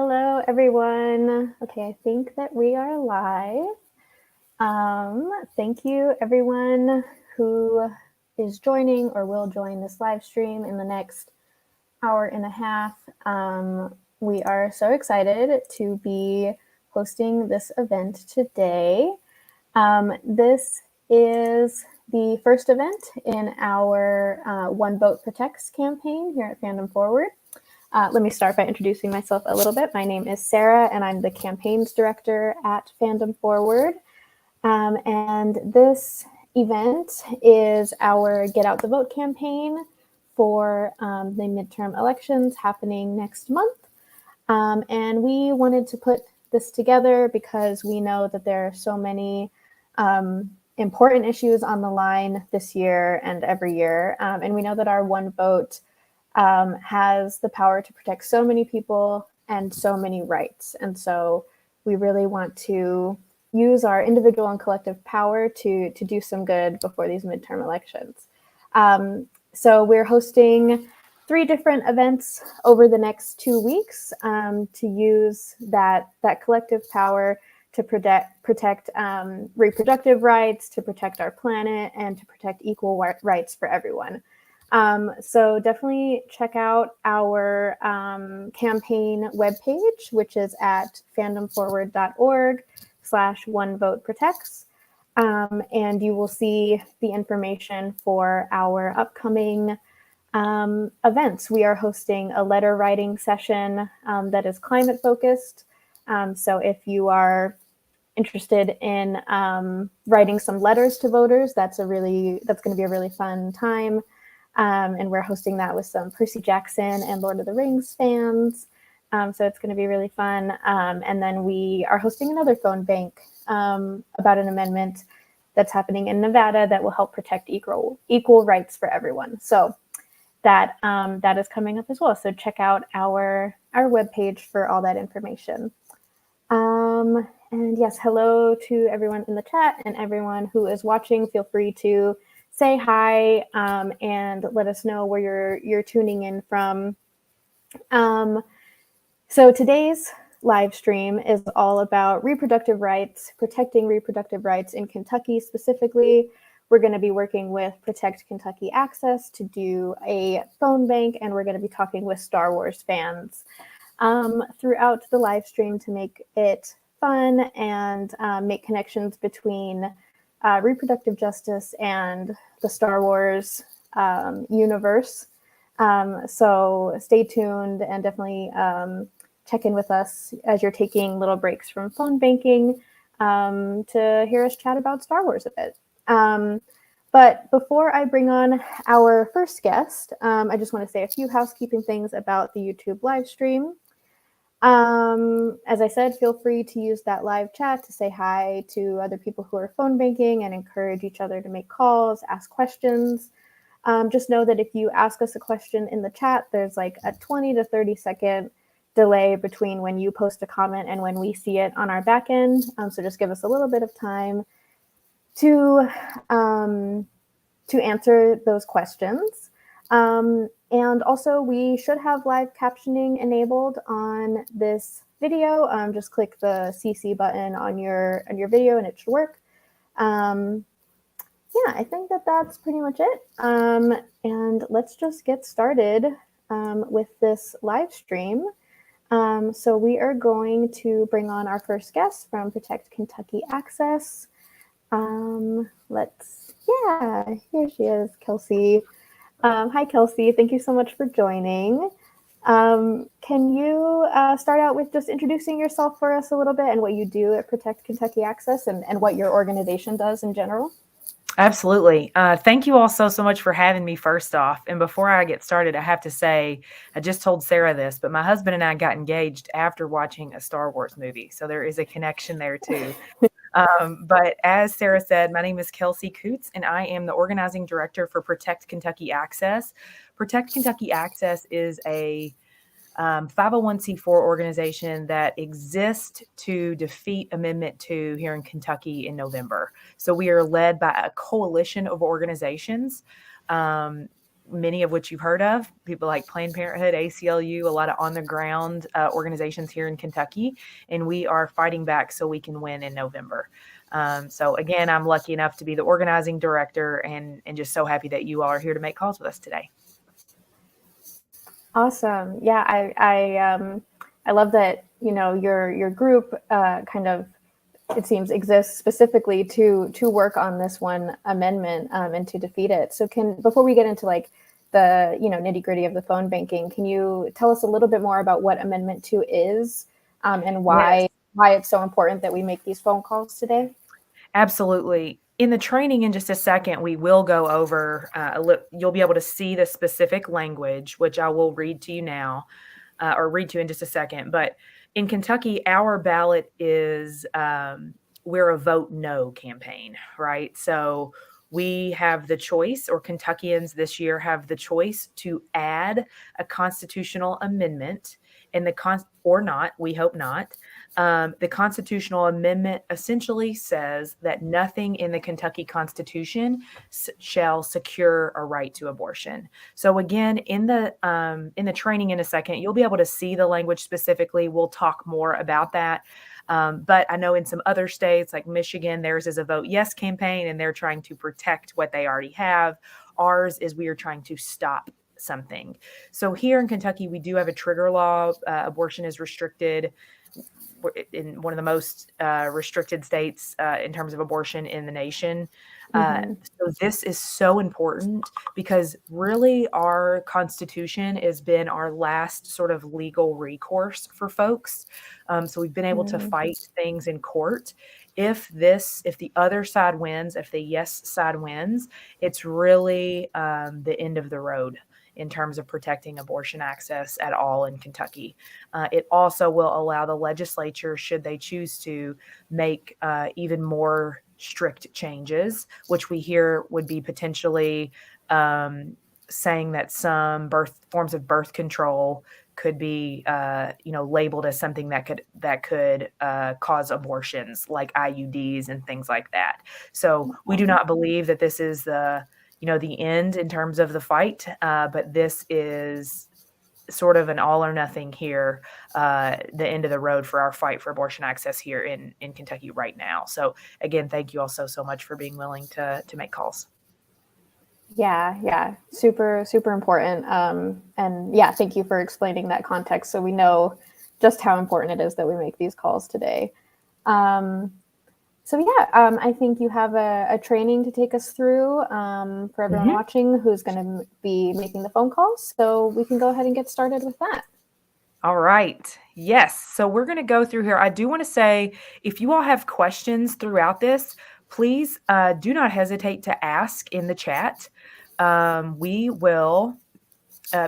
Hello, everyone. Okay, I think that we are live. Thank you, everyone who is joining or will join this live stream in the next hour and a half. We are so excited to be hosting this event today. This is the first event in our One Vote Protects campaign here at Fandom Forward. Let me start by introducing myself a little bit. My name is Sarah, and I'm the campaigns director at Fandom Forward. And this event is our Get Out the Vote campaign for the midterm elections happening next month. And we wanted to put this together because we know that there are so many important issues on the line this year and every year. And we know that our one vote has the power to protect so many people and so many rights. And so we really want to use our individual and collective power to do some good before these midterm elections. So we're hosting 3 different events over the next 2 weeks to use that collective power to protect reproductive rights, to protect our planet, and to protect equal rights for everyone. So definitely check out our campaign webpage, which is at fandomforward.org/onevoteprotects. And you will see the information for our upcoming events. We are hosting a letter writing session that is climate focused. So if you are interested in writing some letters to voters, that's going to be a really fun time. And we're hosting that with some Percy Jackson and Lord of the Rings fans. So it's going to be really fun. And then we are hosting another phone bank about an amendment that's happening in Nevada that will help protect equal rights for everyone. So that is coming up as well. So check out our webpage for all that information. And yes, hello to everyone in the chat and everyone who is watching. Feel free to say hi and let us know where you're tuning in from. So today's live stream is all about reproductive rights, protecting reproductive rights in Kentucky specifically. We're going to be working with Protect Kentucky Access to do a phone bank, and we're going to be talking with Star Wars fans throughout the live stream to make it fun and make connections between reproductive justice and the Star Wars universe. So stay tuned and definitely check in with us as you're taking little breaks from phone banking to hear us chat about Star Wars a bit. But before I bring on our first guest, I just want to say a few housekeeping things about the YouTube live stream. As I said, feel free to use that live chat to say hi to other people who are phone banking and encourage each other to make calls, ask questions. Just know that if you ask us a question in the chat, there's like a 20 to 30 second delay between when you post a comment and when we see it on our back end. So just give us a little bit of time to answer those questions. And also, we should have live captioning enabled on this video. Just click the CC button on your video and it should work. Yeah, I think that's pretty much it. And let's just get started with this live stream. So we are going to bring on our first guest from Protect Kentucky Access. Here she is, Kelsey. Hi, Kelsey. Thank you so much for joining. Can you start out with just introducing yourself for us a little bit and what you do at Protect Kentucky Access and what your organization does in general? Absolutely. Thank you all so much for having me first off. And before I get started, I have to say, I just told Sarah this, but my husband and I got engaged after watching a Star Wars movie. So there is a connection there too. But as Sarah said, my name is Kelsey Coots, and I am the organizing director for Protect Kentucky Access. Protect Kentucky Access is a 501c4 organization that exists to defeat Amendment 2 here in Kentucky in November. So we are led by a coalition of organizations many of which you've heard of, people like Planned Parenthood, ACLU, a lot of on the ground organizations here in Kentucky. And we are fighting back so we can win in November. So again, I'm lucky enough to be the organizing director and just so happy that you all are here to make calls with us today. Awesome. Yeah, I love that, your group kind of, it seems, exists specifically to work on this one amendment and to defeat it. So before we get into like the nitty gritty of the phone banking, can you tell us a little bit more about what Amendment 2 is and why it's so important that we make these phone calls today? Absolutely. In the training in just a second, we will go over, you'll be able to see the specific language, which I will read to you now, or read to you in just a second. But in Kentucky, our ballot is, we're a vote no campaign, right? So we have the choice, or Kentuckians this year have the choice to add a constitutional amendment or not, we hope not. The constitutional amendment essentially says that nothing in the Kentucky Constitution shall secure a right to abortion. So again, in the training in a second, you'll be able to see the language specifically. We'll talk more about that. But I know in some other states like Michigan, theirs is a vote yes campaign, and they're trying to protect what they already have. Ours is we are trying to stop something. So here in Kentucky, we do have a trigger law. Abortion is restricted in one of the most restricted states in terms of abortion in the nation. So this is so important because really our Constitution has been our last sort of legal recourse for folks. So we've been able to fight things in court. If the other side wins, if the yes side wins, it's really the end of the road in terms of protecting abortion access at all in Kentucky. It also will allow the legislature, should they choose to, make even more strict changes, which we hear would be potentially saying that some forms of birth control could be, labeled as something that could cause abortions, like IUDs and things like that. So we do not believe that this is the end in terms of the fight, but this is sort of an all or nothing here, the end of the road for our fight for abortion access here in Kentucky right now. So again, thank you all so much for being willing to make calls. Yeah. Super, super important. And yeah, thank you for explaining that context so we know just how important it is that we make these calls today. I think you have a training to take us through for everyone watching who's going to be making the phone calls. So we can go ahead and get started with that. All right. Yes. So we're going to go through here. I do want to say, if you all have questions throughout this, please do not hesitate to ask in the chat. We will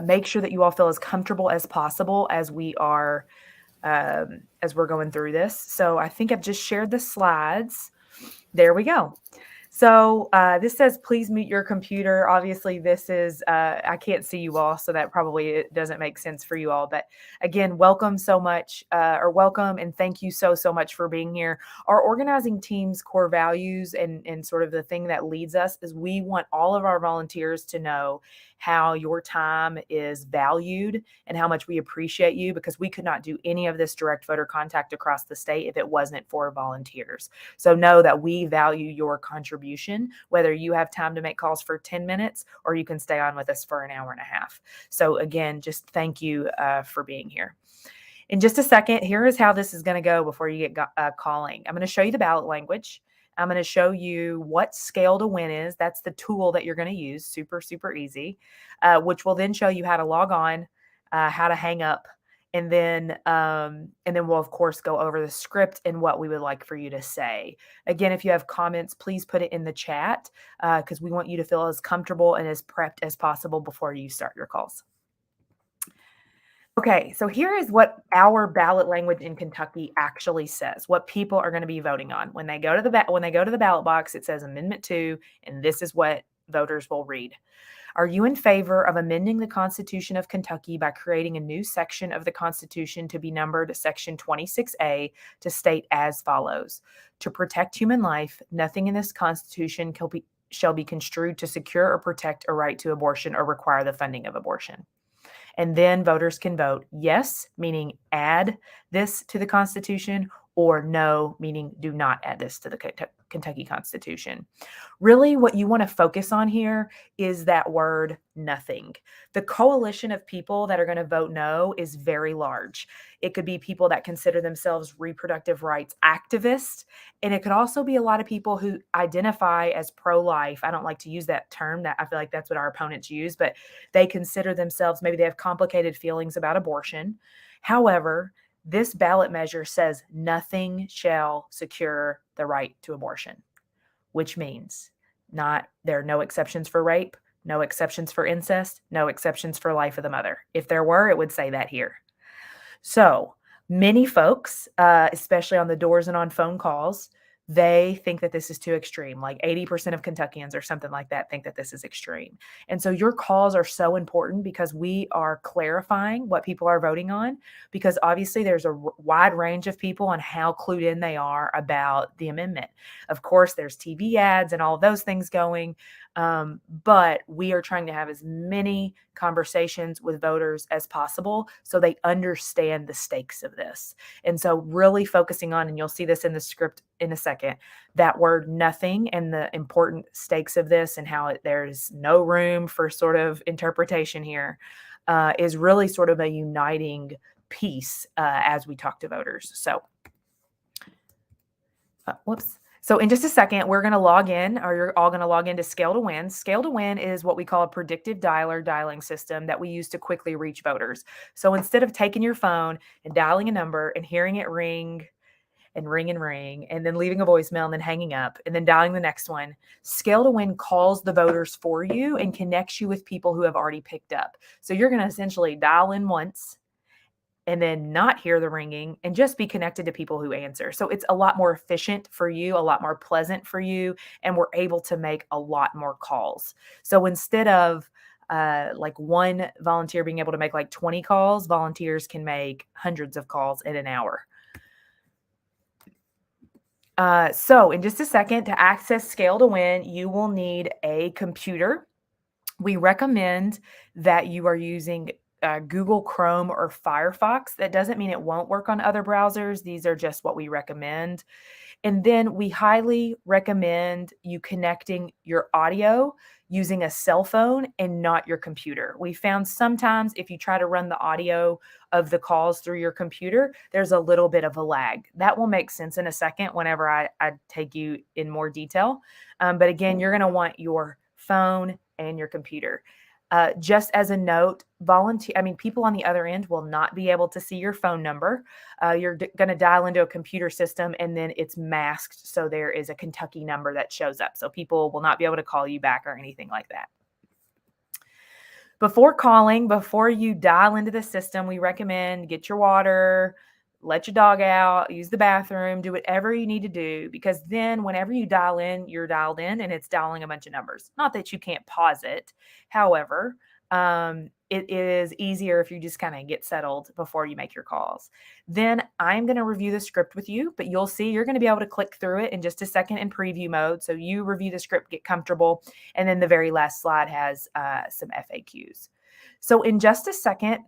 make sure that you all feel as comfortable as possible as we're going through this. So I think I've just shared the slides. There we go. So this says, please mute your computer. Obviously, this is, I can't see you all, so that probably doesn't make sense for you all. But again, welcome so much, welcome and thank you so much for being here. Our organizing team's core values and sort of the thing that leads us is we want all of our volunteers to know how your time is valued and how much we appreciate you, because we could not do any of this direct voter contact across the state if it wasn't for volunteers. So know that we value your contribution, whether you have time to make calls for 10 minutes or you can stay on with us for an hour and a half. So again, just thank you for being here. In just a second, here is how this is going to go before you get calling. I'm going to show you the ballot language. I'm going to show you what scale to win is. That's the tool that you're going to use. Super, super easy, which will then show you how to log on, how to hang up, and then we'll, of course, go over the script and what we would like for you to say. Again, if you have comments, please put it in the chat because we want you to feel as comfortable and as prepped as possible before you start your calls. Okay, so here is what our ballot language in Kentucky actually says, what people are going to be voting on. When they go to the ballot box, it says Amendment 2, and this is what voters will read. Are you in favor of amending the Constitution of Kentucky by creating a new section of the Constitution to be numbered Section 26A to state as follows? To protect human life, nothing in this Constitution shall be construed to secure or protect a right to abortion or require the funding of abortion. And then voters can vote yes, meaning add this to the Constitution, or no, meaning do not add this to the Kentucky Constitution. Really, what you want to focus on here is that word nothing. The coalition of people that are going to vote no is very large. It could be people that consider themselves reproductive rights activists, and it could also be a lot of people who identify as pro-life. I don't like to use that term. That I feel like that's what our opponents use, but they consider themselves, maybe they have complicated feelings about abortion. However, this ballot measure says nothing shall secure the right to abortion, which means there are no exceptions for rape, no exceptions for incest, no exceptions for life of the mother. If there were, it would say that here. So many folks, especially on the doors and on phone calls, they think that this is too extreme. Like 80% of Kentuckians or something like that think that this is extreme. And so your calls are so important because we are clarifying what people are voting on, because obviously there's a wide range of people on how clued in they are about the amendment. Of course, there's TV ads and all of those things going, but we are trying to have as many conversations with voters as possible so they understand the stakes of this. And so really focusing on, and you'll see this in the script in a second, that word nothing and the important stakes of this and how there's no room for sort of interpretation here, is really sort of a uniting piece as we talk to voters. So, whoops. So in just a second, we're going to log in, or you're all going to log into Scale to Win. Scale to Win is what we call a predictive dialer dialing system that we use to quickly reach voters. So instead of taking your phone and dialing a number and hearing it ring and ring and ring, and then leaving a voicemail and then hanging up and then dialing the next one, Scale to Win calls the voters for you and connects you with people who have already picked up. So you're going to essentially dial in once and then not hear the ringing and just be connected to people who answer. So it's a lot more efficient for you, a lot more pleasant for you, and we're able to make a lot more calls. So instead of like one volunteer being able to make like 20 calls, volunteers can make hundreds of calls in an hour. So in just a second, to access Scale to Win, you will need a computer. We recommend that you are using Google Chrome or Firefox. That doesn't mean it won't work on other browsers. These are just what we recommend. And then we highly recommend you connecting your audio using a cell phone and not your computer. We found sometimes if you try to run the audio of the calls through your computer, there's a little bit of a lag. That will make sense in a second whenever I take you in more detail. But again, you're going to want your phone and your computer. Just as a note, people on the other end will not be able to see your phone number. You're going to dial into a computer system and then it's masked. So there is a Kentucky number that shows up. So people will not be able to call you back or anything like that. Before you dial into the system, we recommend get your water, let your dog out, use the bathroom, do whatever you need to do, because then whenever you dial in, you're dialed in and it's dialing a bunch of numbers. Not that you can't pause it. However, it is easier if you just kind of get settled before you make your calls. Then I'm going to review the script with you, but you'll see you're going to be able to click through it in just a second in preview mode. So you review the script, get comfortable, and then the very last slide has some FAQs. So in just a second,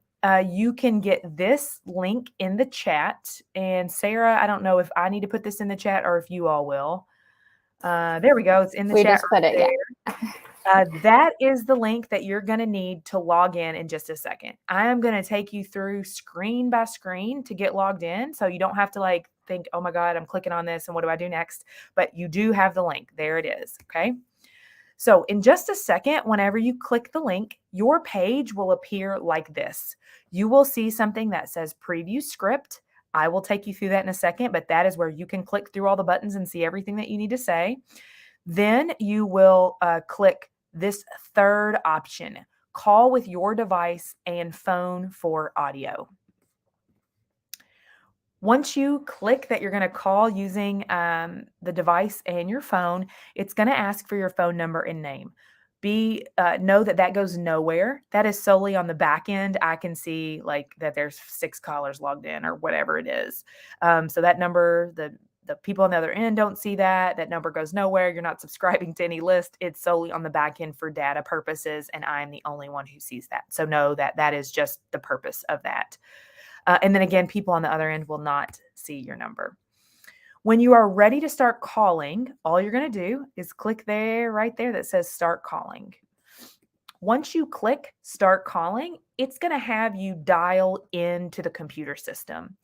you can get this link in the chat. And Sarah, I don't know if I need to put this in the chat or if you all will. There we go. It's in the chat. We just put it, yeah. That is the link that you're going to need to log in just a second. I am going to take you through screen by screen to get logged in. So you don't have to like think, oh my God, I'm clicking on this and what do I do next? But you do have the link. There it is. Okay. So in just a second, whenever you click the link, your page will appear like this. You will see something that says preview script. I will take you through that in a second, but that is where you can click through all the buttons and see everything that you need to say. Then you will click this third option, call with your device and phone for audio. Once you click that you're going to call using the device and your phone, it's going to ask for your phone number and name. Know that goes nowhere. That is solely on the back end. I can see like that there's 6 callers logged in or whatever it is. So that number, the the people on the other end don't see that. That number goes nowhere. You're not subscribing to any list. It's solely on the back end for data purposes, and I'm the only one who sees that. So know that that is just the purpose of that. And then again, people on the other end will not see your number. When you are ready to start calling, all you're going to do is click there, right there, that says start calling. Once you click start calling, it's going to have you dial into the computer system.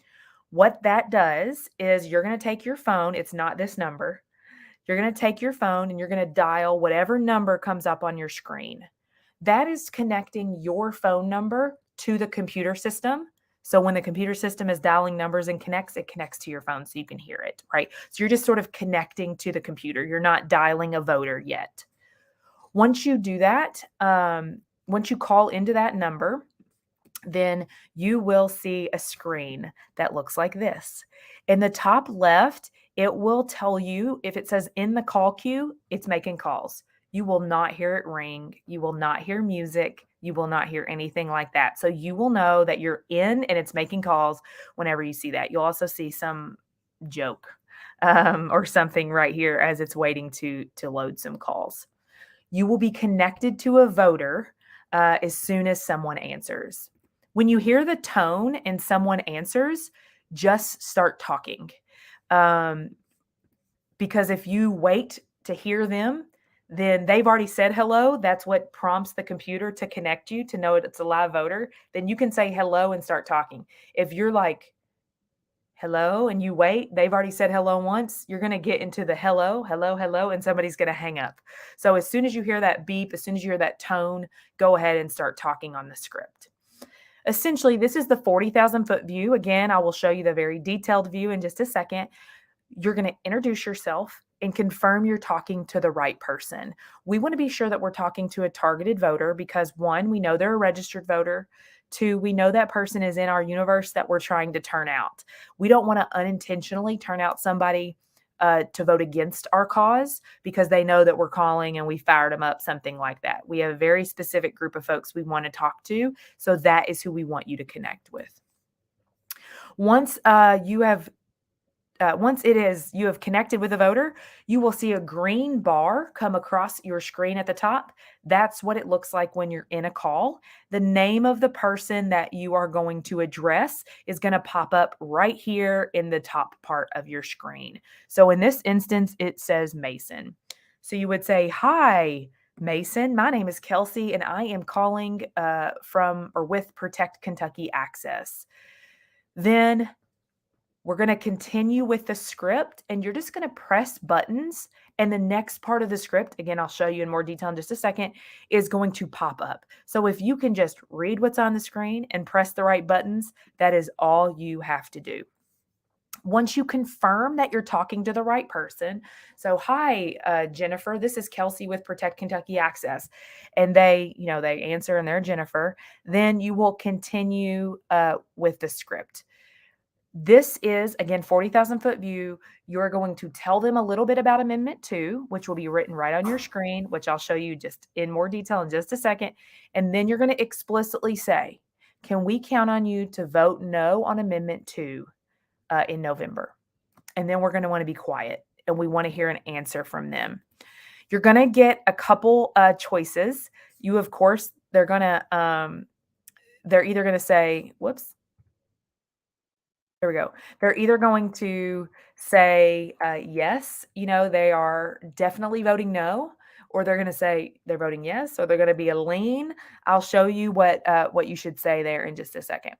What that does is you're going to take your phone. It's not this number. You're going to take your phone and you're going to dial whatever number comes up on your screen. That is connecting your phone number to the computer system. So when the computer system is dialing numbers and it connects to your phone so you can hear it, right? So you're just sort of connecting to the computer. You're not dialing a voter yet. Once you do that, once you call into that number, then you will see a screen that looks like this. In the top left, it will tell you if it says in the call queue, it's making calls. You will not hear it ring. You will not hear music. You will not hear anything like that. So you will know that you're in and it's making calls whenever you see that. You'll also see some joke or something right here as it's waiting to load some calls. You will be connected to a voter as soon as someone answers. When you hear the tone and someone answers, just start talking. Because if you wait to hear them, then they've already said hello. That's what prompts the computer to connect you to know it's a live voter. Then you can say hello and start talking. If you're like, hello, and you wait, they've already said hello once, you're going to get into the hello, hello, hello, and somebody's going to hang up. So as soon as you hear that beep, as soon as you hear that tone, go ahead and start talking on the script. Essentially, this is the 40,000 foot view. Again, I will show you the very detailed view in just a second. You're going to introduce yourself and confirm you're talking to the right person. We want to be sure that we're talking to a targeted voter because 1, we know they're a registered voter. 2, we know that person is in our universe that we're trying to turn out. We don't want to unintentionally turn out somebody to vote against our cause because they know that we're calling and we fired them up, something like that. We have a very specific group of folks we want to talk to, so that is who we want you to connect with. Once you have connected with a voter, you will see a green bar come across your screen at the top. That's what it looks like when you're in a call. The name of the person that you are going to address is going to pop up right here in the top part of your screen. So in this instance, it says Mason. So you would say, "Hi, Mason. My name is Kelsey, and I am calling from or with Protect Kentucky Access." Then we're going to continue with the script and you're just going to press buttons. And the next part of the script, again, I'll show you in more detail in just a second, is going to pop up. So if you can just read what's on the screen and press the right buttons, that is all you have to do. Once you confirm that you're talking to the right person, so hi, Jennifer, this is Kelsey with Protect Kentucky Access, and they answer and they're Jennifer, then you will continue with the script. This is, again, 40,000 foot view. You're going to tell them a little bit about Amendment 2, which will be written right on your screen, which I'll show you just in more detail in just a second. And then you're going to explicitly say, can we count on you to vote no on Amendment 2 in November? And then we're going to want to be quiet and we want to hear an answer from them. You're going to get a couple choices. You, of course, they're either going to say, whoops. There we go. They're either going to say, yes, they are definitely voting no, or they're going to say they're voting yes, or they're going to be a lean. I'll show you what you should say there in just a second.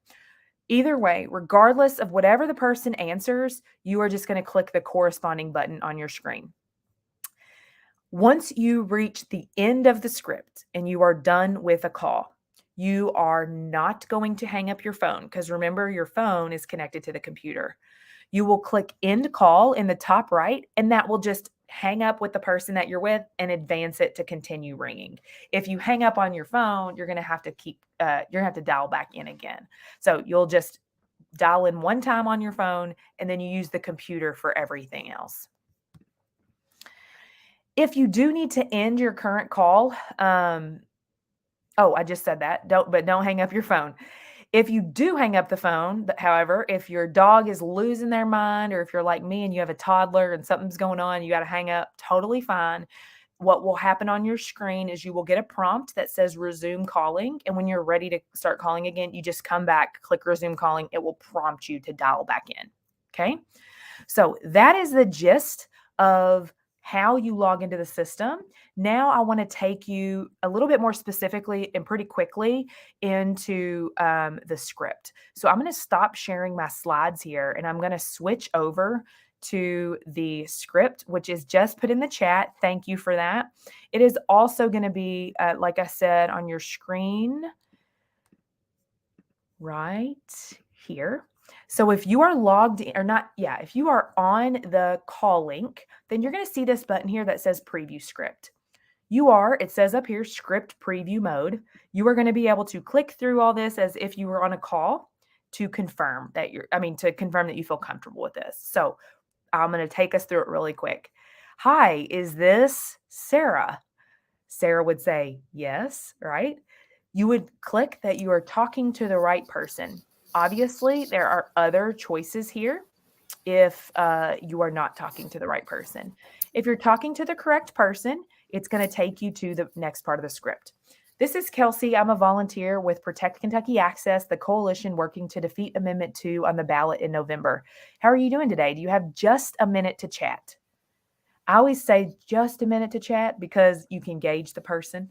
Either way, regardless of whatever the person answers, you are just going to click the corresponding button on your screen. Once you reach the end of the script and you are done with a call, you are not going to hang up your phone because remember, your phone is connected to the computer. You will click end call in the top right, and that will just hang up with the person that you're with and advance it to continue ringing. If you hang up on your phone, you're going to have to dial back in again. So you'll just dial in one time on your phone, and then you use the computer for everything else. If you do need to end your current call, I just said that. Don't hang up your phone. If you do hang up the phone, however, if your dog is losing their mind, or if you're like me and you have a toddler and something's going on, you got to hang up, totally fine. What will happen on your screen is you will get a prompt that says resume calling. And when you're ready to start calling again, you just come back, click resume calling. It will prompt you to dial back in. Okay. So that is the gist of how you log into the system. Now I want to take you a little bit more specifically and pretty quickly into the script. So I'm going to stop sharing my slides here and I'm going to switch over to the script, which is just put in the chat. Thank you for that. It is also going to be, like I said, on your screen right here. So if you are logged in, or not, if you are on the call link, then you're going to see this button here that says preview script. It says up here, script preview mode. You are going to be able to click through all this as if you were on a call to confirm that you feel comfortable with this. So I'm going to take us through it really quick. Hi, is this Sarah? Sarah would say yes, right? You would click that you are talking to the right person. Obviously, there are other choices here if you are not talking to the right person. If you're talking to the correct person, it's going to take you to the next part of the script. This is Kelsey. I'm a volunteer with Protect Kentucky Access, the coalition working to defeat Amendment 2 on the ballot in November. How are you doing today? Do you have just a minute to chat? I always say just a minute to chat because you can gauge the person.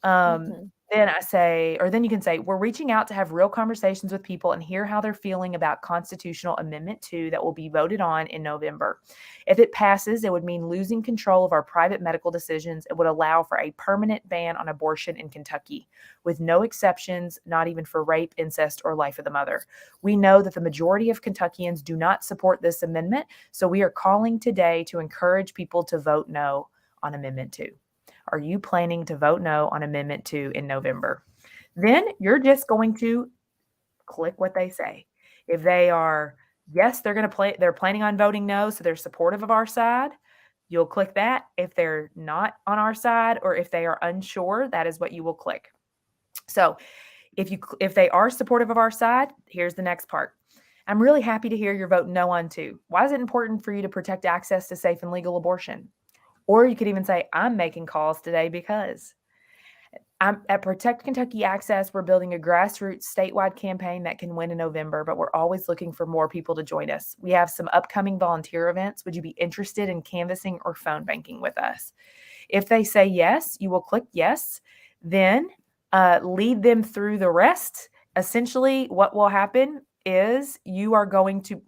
Then you can say, we're reaching out to have real conversations with people and hear how they're feeling about Constitutional Amendment 2 that will be voted on in November. If it passes, it would mean losing control of our private medical decisions. It would allow for a permanent ban on abortion in Kentucky, with no exceptions, not even for rape, incest, or life of the mother. We know that the majority of Kentuckians do not support this amendment, so we are calling today to encourage people to vote no on Amendment 2. Are you planning to vote no on Amendment 2 in November? Then you're just going to click what they say. If they are, yes, they're planning on voting no, so they're supportive of our side, you'll click that. If they're not on our side or if they are unsure, that is what you will click. So if they are supportive of our side, here's the next part. I'm really happy to hear you're voting no on 2. Why is it important for you to protect access to safe and legal abortion? Or you could even say, I'm making calls today because at Protect Kentucky Access, we're building a grassroots statewide campaign that can win in November, but we're always looking for more people to join us. We have some upcoming volunteer events. Would you be interested in canvassing or phone banking with us? If they say yes, you will click yes, then lead them through the rest. Essentially, what will happen is you are going to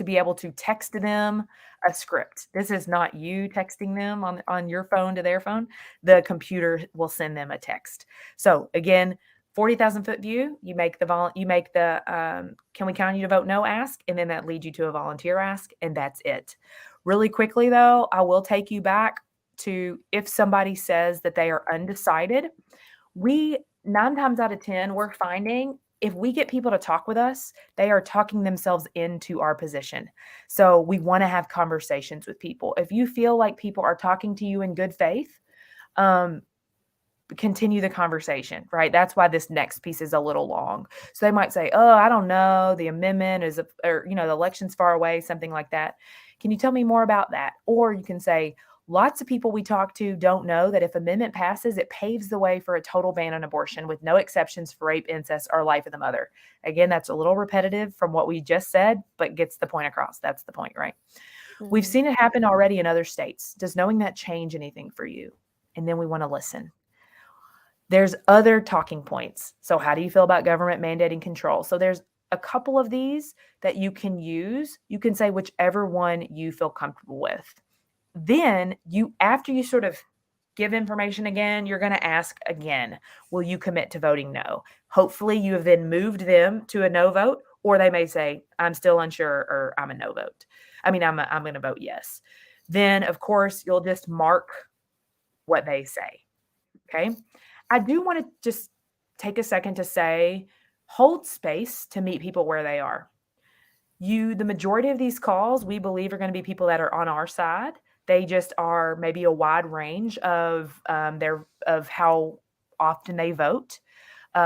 be able to text them a script. This is not you texting them on your phone to their phone. The computer will send them a text. So again, 40,000 foot view, you make the can we count on you to vote no ask, and then that leads you to a volunteer ask, and that's it. Really quickly though, I will take you back to if somebody says that they are undecided, 9 times out of 10, we're finding if we get people to talk with us, they are talking themselves into our position. So we want to have conversations with people. If you feel like people are talking to you in good faith, continue the conversation, right? That's why this next piece is a little long. So they might say, oh, I don't know, the amendment is, the election's far away, something like that. Can you tell me more about that? Or you can say, lots of people we talk to don't know that if amendment passes, it paves the way for a total ban on abortion with no exceptions for rape, incest, or life of the mother. Again, that's a little repetitive from what we just said, but gets the point across. That's the point, right? Mm-hmm. We've seen it happen already in other states. Does knowing that change anything for you? And then we want to listen. There's other talking points. So how do you feel about government mandating control? So there's a couple of these that you can use. You can say whichever one you feel comfortable with. Then after you sort of give information again, you're going to ask again, will you commit to voting no? Hopefully you have then moved them to a no vote, or they may say, I'm still unsure, or I'm a no vote. I'm going to vote yes. Then of course you'll just mark what they say. Okay. I do want to just take a second to say, hold space to meet people where they are. The majority of these calls, we believe, are going to be people that are on our side. They just are maybe a wide range of how often they vote.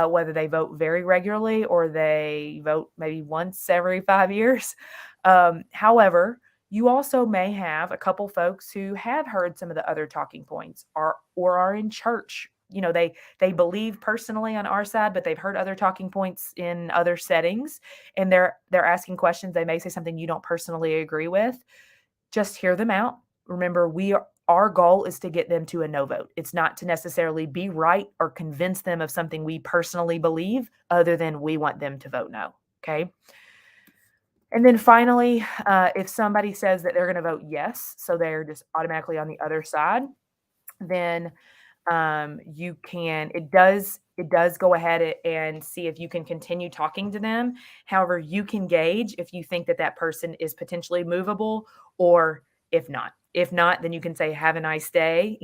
whether they vote very regularly or they vote maybe once every 5 years. However, you also may have a couple folks who have heard some of the other talking points or are in church. They believe personally on our side, but they've heard other talking points in other settings, and they're asking questions. They may say something you don't personally agree with. Just hear them out. Remember, our goal is to get them to a no vote. It's not to necessarily be right or convince them of something we personally believe, other than we want them to vote no. Okay. And then finally, if somebody says that they're going to vote yes, so they're just automatically on the other side, then it does go ahead and see if you can continue talking to them. However, you can gauge if you think that person is potentially movable, or if not. If not, then you can say, have a nice day.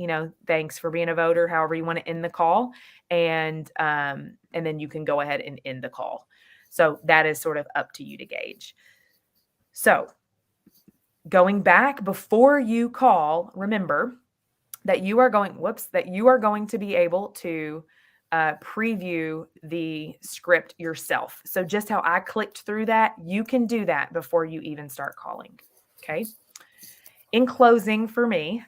Thanks for being a voter, however you want to end the call. And then you can go ahead and end the call. So that is sort of up to you to gauge. So going back, before you call, remember that you are going to be able to preview the script yourself. So just how I clicked through that, you can do that before you even start calling. Okay. In closing, for me,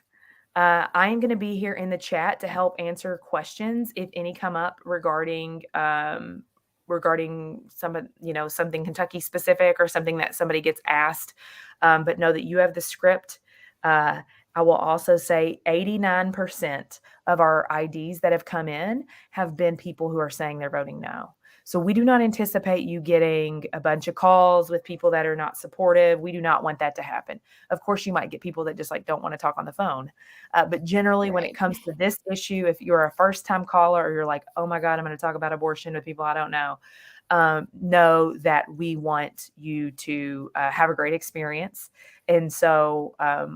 I am going to be here in the chat to help answer questions if any come up regarding something Kentucky specific or something that somebody gets asked. But know that you have the script. I will also say 89% of our IDs that have come in have been people who are saying they're voting no. So we do not anticipate you getting a bunch of calls with people that are not supportive. We do not want that to happen. Of course, you might get people that just don't want to talk on the phone. But generally, when it comes to this issue, if you're a first-time caller or you're like, oh my God, I'm going to talk about abortion with people I don't know, know that we want you to have a great experience. And so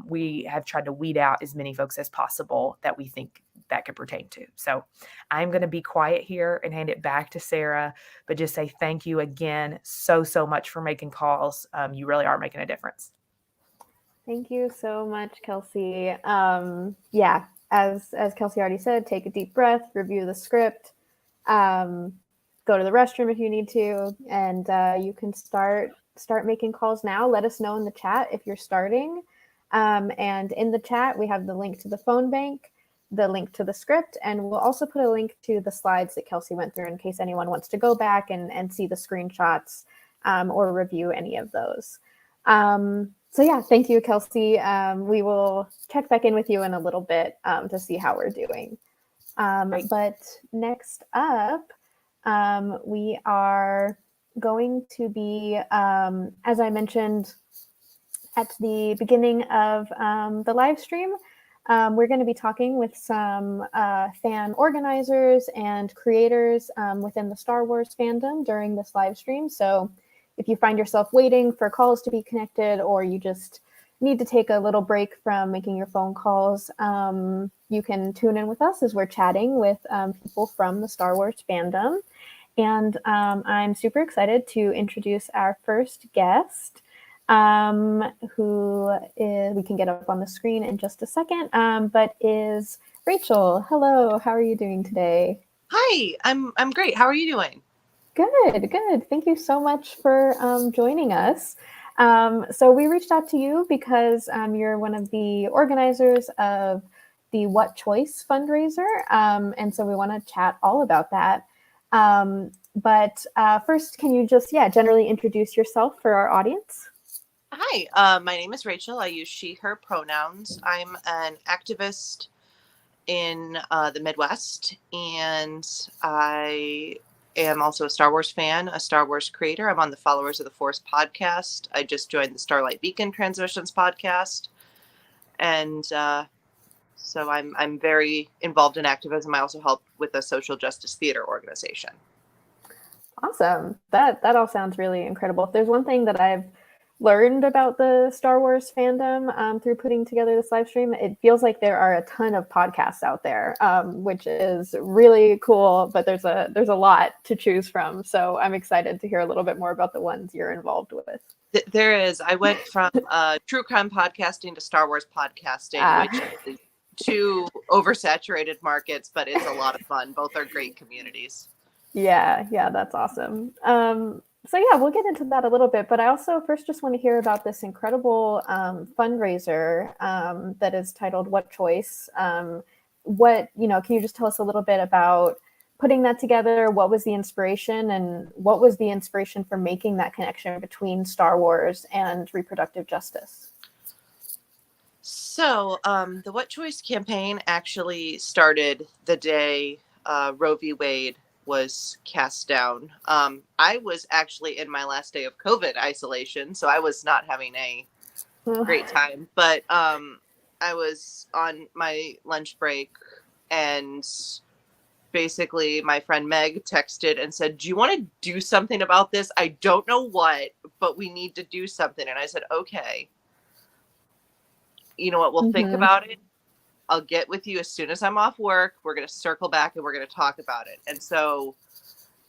we have tried to weed out as many folks as possible that we think that could pertain to. So I'm going to be quiet here and hand it back to Sarah, but just say thank you again so much for making calls. You really are making a difference. Thank you so much, Kelsey. Yeah, as Kelsey already said, take a deep breath, review the script, go to the restroom if you need to, and you can start making calls now. Let us know in the chat if you're starting. And in the chat, we have the link to the phone bank, the link to the script, and we'll also put a link to the slides that Kelsey went through in case anyone wants to go back and see the screenshots or review any of those. So yeah, thank you, Kelsey. We will check back in with you in a little bit to see how we're doing. But next up, we are going to be, as I mentioned at the beginning of the live stream, we're going to be talking with some fan organizers and creators within the Star Wars fandom during this live stream. So if you find yourself waiting for calls to be connected, or you just need to take a little break from making your phone calls, you can tune in with us as we're chatting with people from the Star Wars fandom. And I'm super excited to introduce our first guest, who is, we can get up on the screen in just a second, but is Rachel. Hello, how are you doing today? Hi, I'm great. How are you doing? Good. Thank you so much for joining us. So we reached out to you because you're one of the organizers of the What Choice fundraiser, and so we want to chat all about that. But first, can you just, generally introduce yourself for our audience? Hi, my name is Rachel. I use she, her pronouns. I'm an activist in the Midwest, and I am also a Star Wars fan, a Star Wars creator. I'm on the Followers of the Force podcast. I just joined the Starlight Beacon Transmissions podcast. And so I'm very involved in activism. I also help with a social justice theater organization. Awesome. That all sounds really incredible. If there's one thing that I've learned about the Star Wars fandom through putting together this live stream, it feels like there are a ton of podcasts out there, which is really cool, but there's a lot to choose from. So I'm excited to hear a little bit more about the ones you're involved with. There is. I went from true crime podcasting to Star Wars podcasting, which is two oversaturated markets, but it's a lot of fun. Both are great communities. Yeah, that's awesome. So yeah, we'll get into that a little bit, but I also first just want to hear about this incredible fundraiser that is titled What Choice? Can you just tell us a little bit about putting that together? What was the inspiration, and what was the inspiration for making that connection between Star Wars and reproductive justice? So, the What Choice campaign actually started the day Roe v. Wade was cast down. I was actually in my last day of COVID isolation, so I was not having a great time. But I was on my lunch break, and basically my friend Meg texted and said, "Do you want to do something about this? I don't know what, but we need to do something." And I said, "Okay. You know what? We'll think Mm-hmm. about it. I'll get with you as soon as I'm off work. We're going to circle back and we're going to talk about it." And so,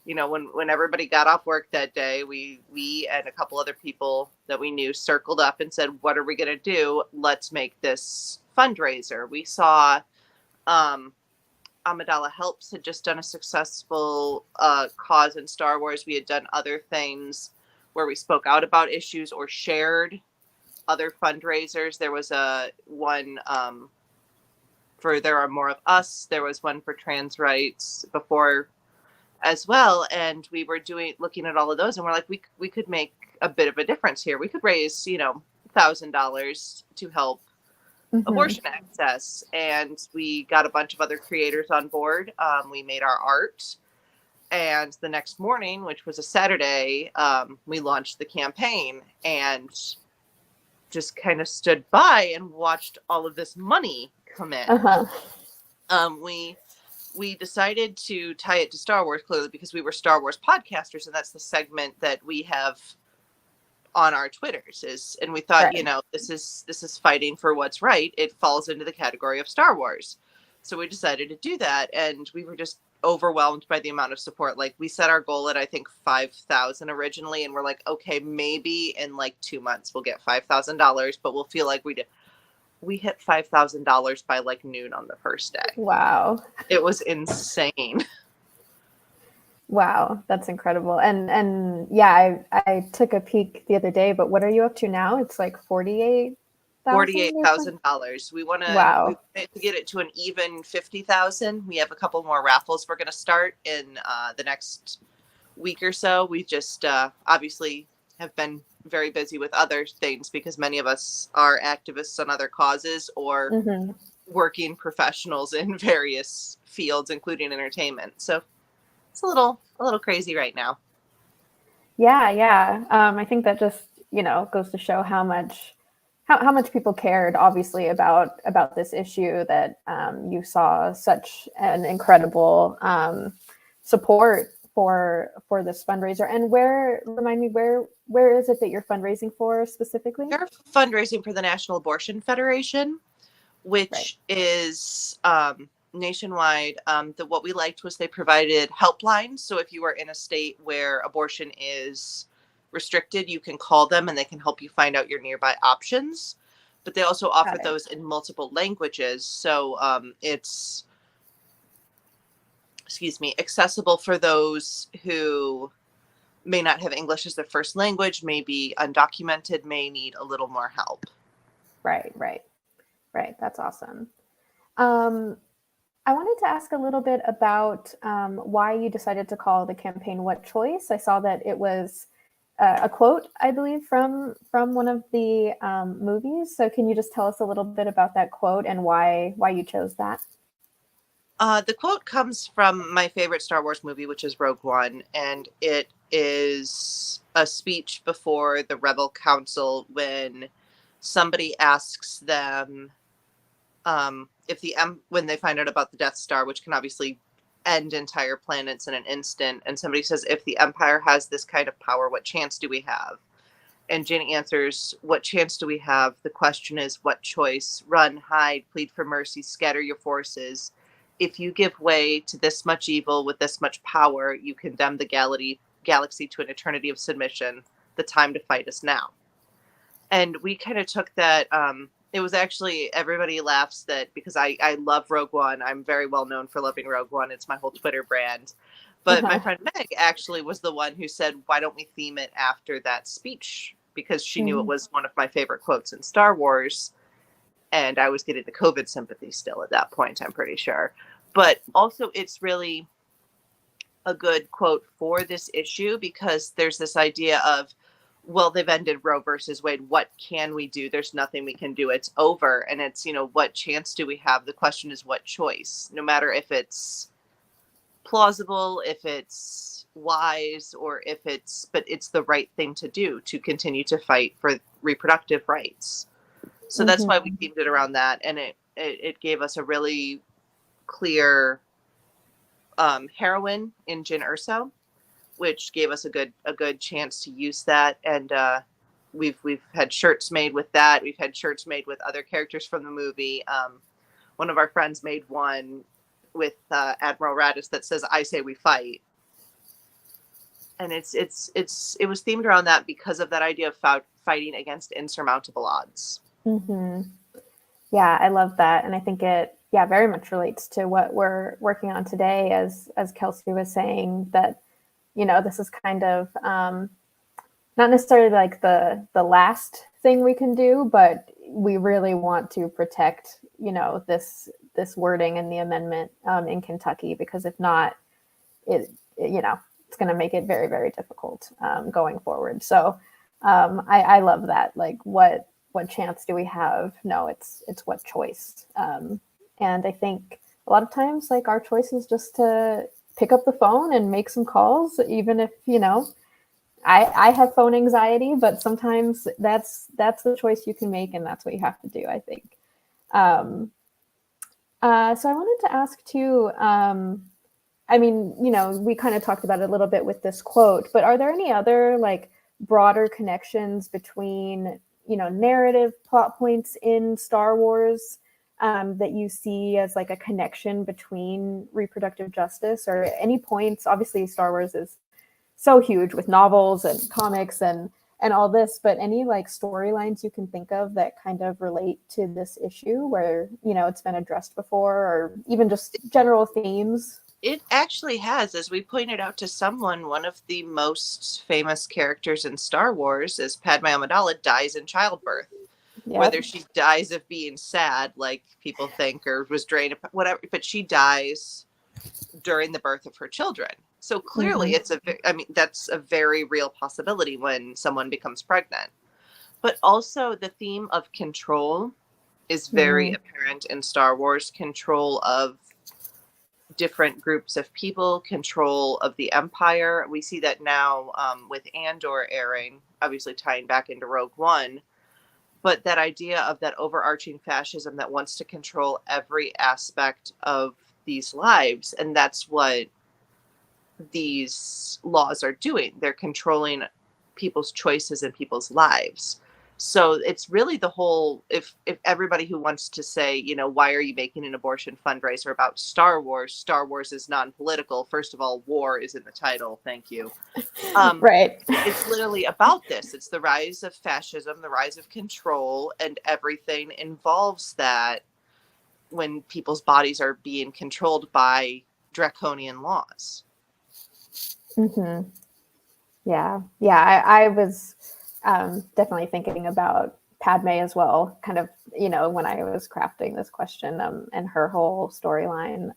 when everybody got off work that day, we and a couple other people that we knew circled up and said, "What are we going to do? Let's make this fundraiser." We saw Amidala Helps had just done a successful cause in Star Wars. We had done other things where we spoke out about issues or shared other fundraisers. There was a one for There Are More of Us. There was one for trans rights before as well. And we were looking at all of those, and we're like, we could make a bit of a difference here. We could raise, $1,000 to help abortion access. And we got a bunch of other creators on board. We made our art. And the next morning, which was a Saturday, we launched the campaign and just kind of stood by and watched all of this money come in. We decided to tie it to Star Wars, clearly, because we were Star Wars podcasters, and that's the segment that we have on our Twitters. And we thought, Right. this is fighting for what's right. It falls into the category of Star Wars. So we decided to do that, and we were just overwhelmed by the amount of support. Like, we set our goal at, I think, 5,000 originally, and we're like, okay, maybe in like 2 months we'll get $5,000, but we'll feel like we hit $5,000 by like noon on the first day. Wow. It was insane. Wow, that's incredible. And yeah, I took a peek the other day, but what are you up to now? It's like $48,000. We want Wow. to get it to an even 50,000. We have a couple more raffles we're going to start in the next week or so. We just obviously have been very busy with other things because many of us are activists on other causes or working professionals in various fields, including entertainment. So it's a little crazy right now. Yeah. I think that just, goes to show how much people cared, obviously, about this issue, that you saw such an incredible support for this fundraiser. And remind me, where is it that you're fundraising for specifically? We're fundraising for the National Abortion Federation, which is nationwide. What we liked was they provided helplines. So if you are in a state where abortion is restricted, you can call them and they can help you find out your nearby options. But they also offer those in multiple languages. So it's, accessible for those who may not have English as their first language, may be undocumented, may need a little more help. Right. That's awesome. I wanted to ask a little bit about why you decided to call the campaign What Choice? I saw that it was a quote, I believe, from one of the movies. So can you just tell us a little bit about that quote and why you chose that? The quote comes from my favorite Star Wars movie, which is Rogue One, and it is a speech before the Rebel Council when somebody asks them when they find out about the Death Star, which can obviously end entire planets in an instant, and somebody says, "If the Empire has this kind of power, what chance do we have?" And Jyn answers, "What chance do we have? The question is, what choice? Run, hide, plead for mercy, scatter your forces. If you give way to this much evil with this much power, you condemn the galaxy to an eternity of submission. The time to fight is now." And we kind of took that. It was actually, everybody laughs that because I love Rogue One. I'm very well known for loving Rogue One. It's my whole Twitter brand. But my friend Meg actually was the one who said, why don't we theme it after that speech? Because she knew it was one of my favorite quotes in Star Wars. And I was getting the COVID sympathy still at that point, I'm pretty sure. But also, it's really a good quote for this issue, because there's this idea of, well, they've ended Roe versus Wade. What can we do? There's nothing we can do. It's over. And it's, what chance do we have? The question is, what choice? No matter if it's plausible, if it's wise, or but it's the right thing to do, to continue to fight for reproductive rights. So that's why we themed it around that. And it gave us a really clear heroine in Jyn Erso, which gave us a good chance to use that. And we've had shirts made with that. We've had shirts made with other characters from the movie. One of our friends made one with Admiral Radis that says, "I say we fight." And it was themed around that because of that idea of fighting against insurmountable odds. Yeah, I love that. And I think it very much relates to what we're working on today, as Kelsey was saying, that this is kind of not necessarily like the last thing we can do, but we really want to protect this wording in the amendment in Kentucky, because if not, it's going to make it very, very difficult going forward. So I love that. Like, what chance do we have? No, it's what choice. And I think a lot of times, like, our choice is just to pick up the phone and make some calls, even if, I have phone anxiety, but sometimes that's the choice you can make, and that's what you have to do, I think. So I wanted to ask too, I mean, we kind of talked about it a little bit with this quote, but are there any other like broader connections between, narrative plot points in Star Wars that you see as like a connection between reproductive justice, or any points? Obviously, Star Wars is so huge with novels and comics and all this, but any like storylines you can think of that kind of relate to this issue where, it's been addressed before, or even just general themes? It actually has. As we pointed out to someone, one of the most famous characters in Star Wars is Padme Amidala dies in childbirth. Yep. Whether she dies of being sad, like people think, or was drained, whatever, but she dies during the birth of her children. So clearly that's a very real possibility when someone becomes pregnant. But also the theme of control is very apparent in Star Wars. Control of different groups of people, control of the Empire. We see that now with Andor airing, obviously tying back into Rogue One. But that idea of that overarching fascism that wants to control every aspect of these lives. And that's what these laws are doing. They're controlling people's choices and people's lives. So it's really the whole, if everybody who wants to say, why are you making an abortion fundraiser about Star Wars is non-political. First of all, war is in the title. Thank you. Right. It's literally about this. It's the rise of fascism, the rise of control, and everything involves that when people's bodies are being controlled by draconian laws. Yeah. I was definitely thinking about Padme as well, kind of, when I was crafting this question and her whole storyline.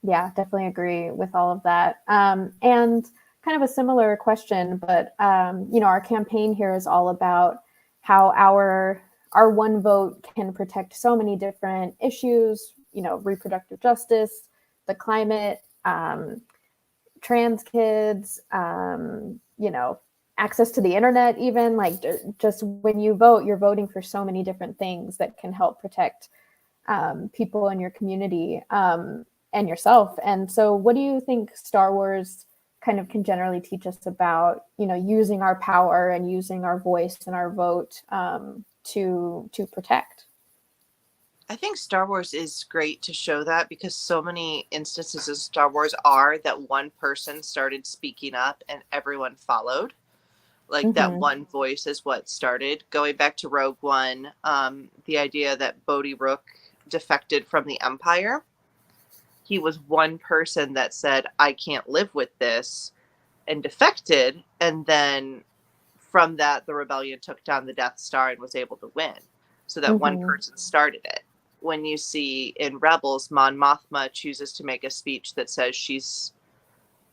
Yeah, definitely agree with all of that. And kind of a similar question, but, our campaign here is all about how our one vote can protect so many different issues, reproductive justice, the climate, trans kids, access to the internet, even like just when you vote, you're voting for so many different things that can help protect people in your community and yourself. And so what do you think Star Wars kind of can generally teach us about, using our power and using our voice and our vote to protect? I think Star Wars is great to show that, because so many instances of Star Wars are that one person started speaking up and everyone followed. Like that one voice is what started. Going back to Rogue One, the idea that Bodhi Rook defected from the Empire he was one person that said, I can't live with this, and defected. And then from that, the rebellion took down the Death Star and was able to win. So that one person started it. When you see in Rebels, Mon Mothma chooses to make a speech that says she's,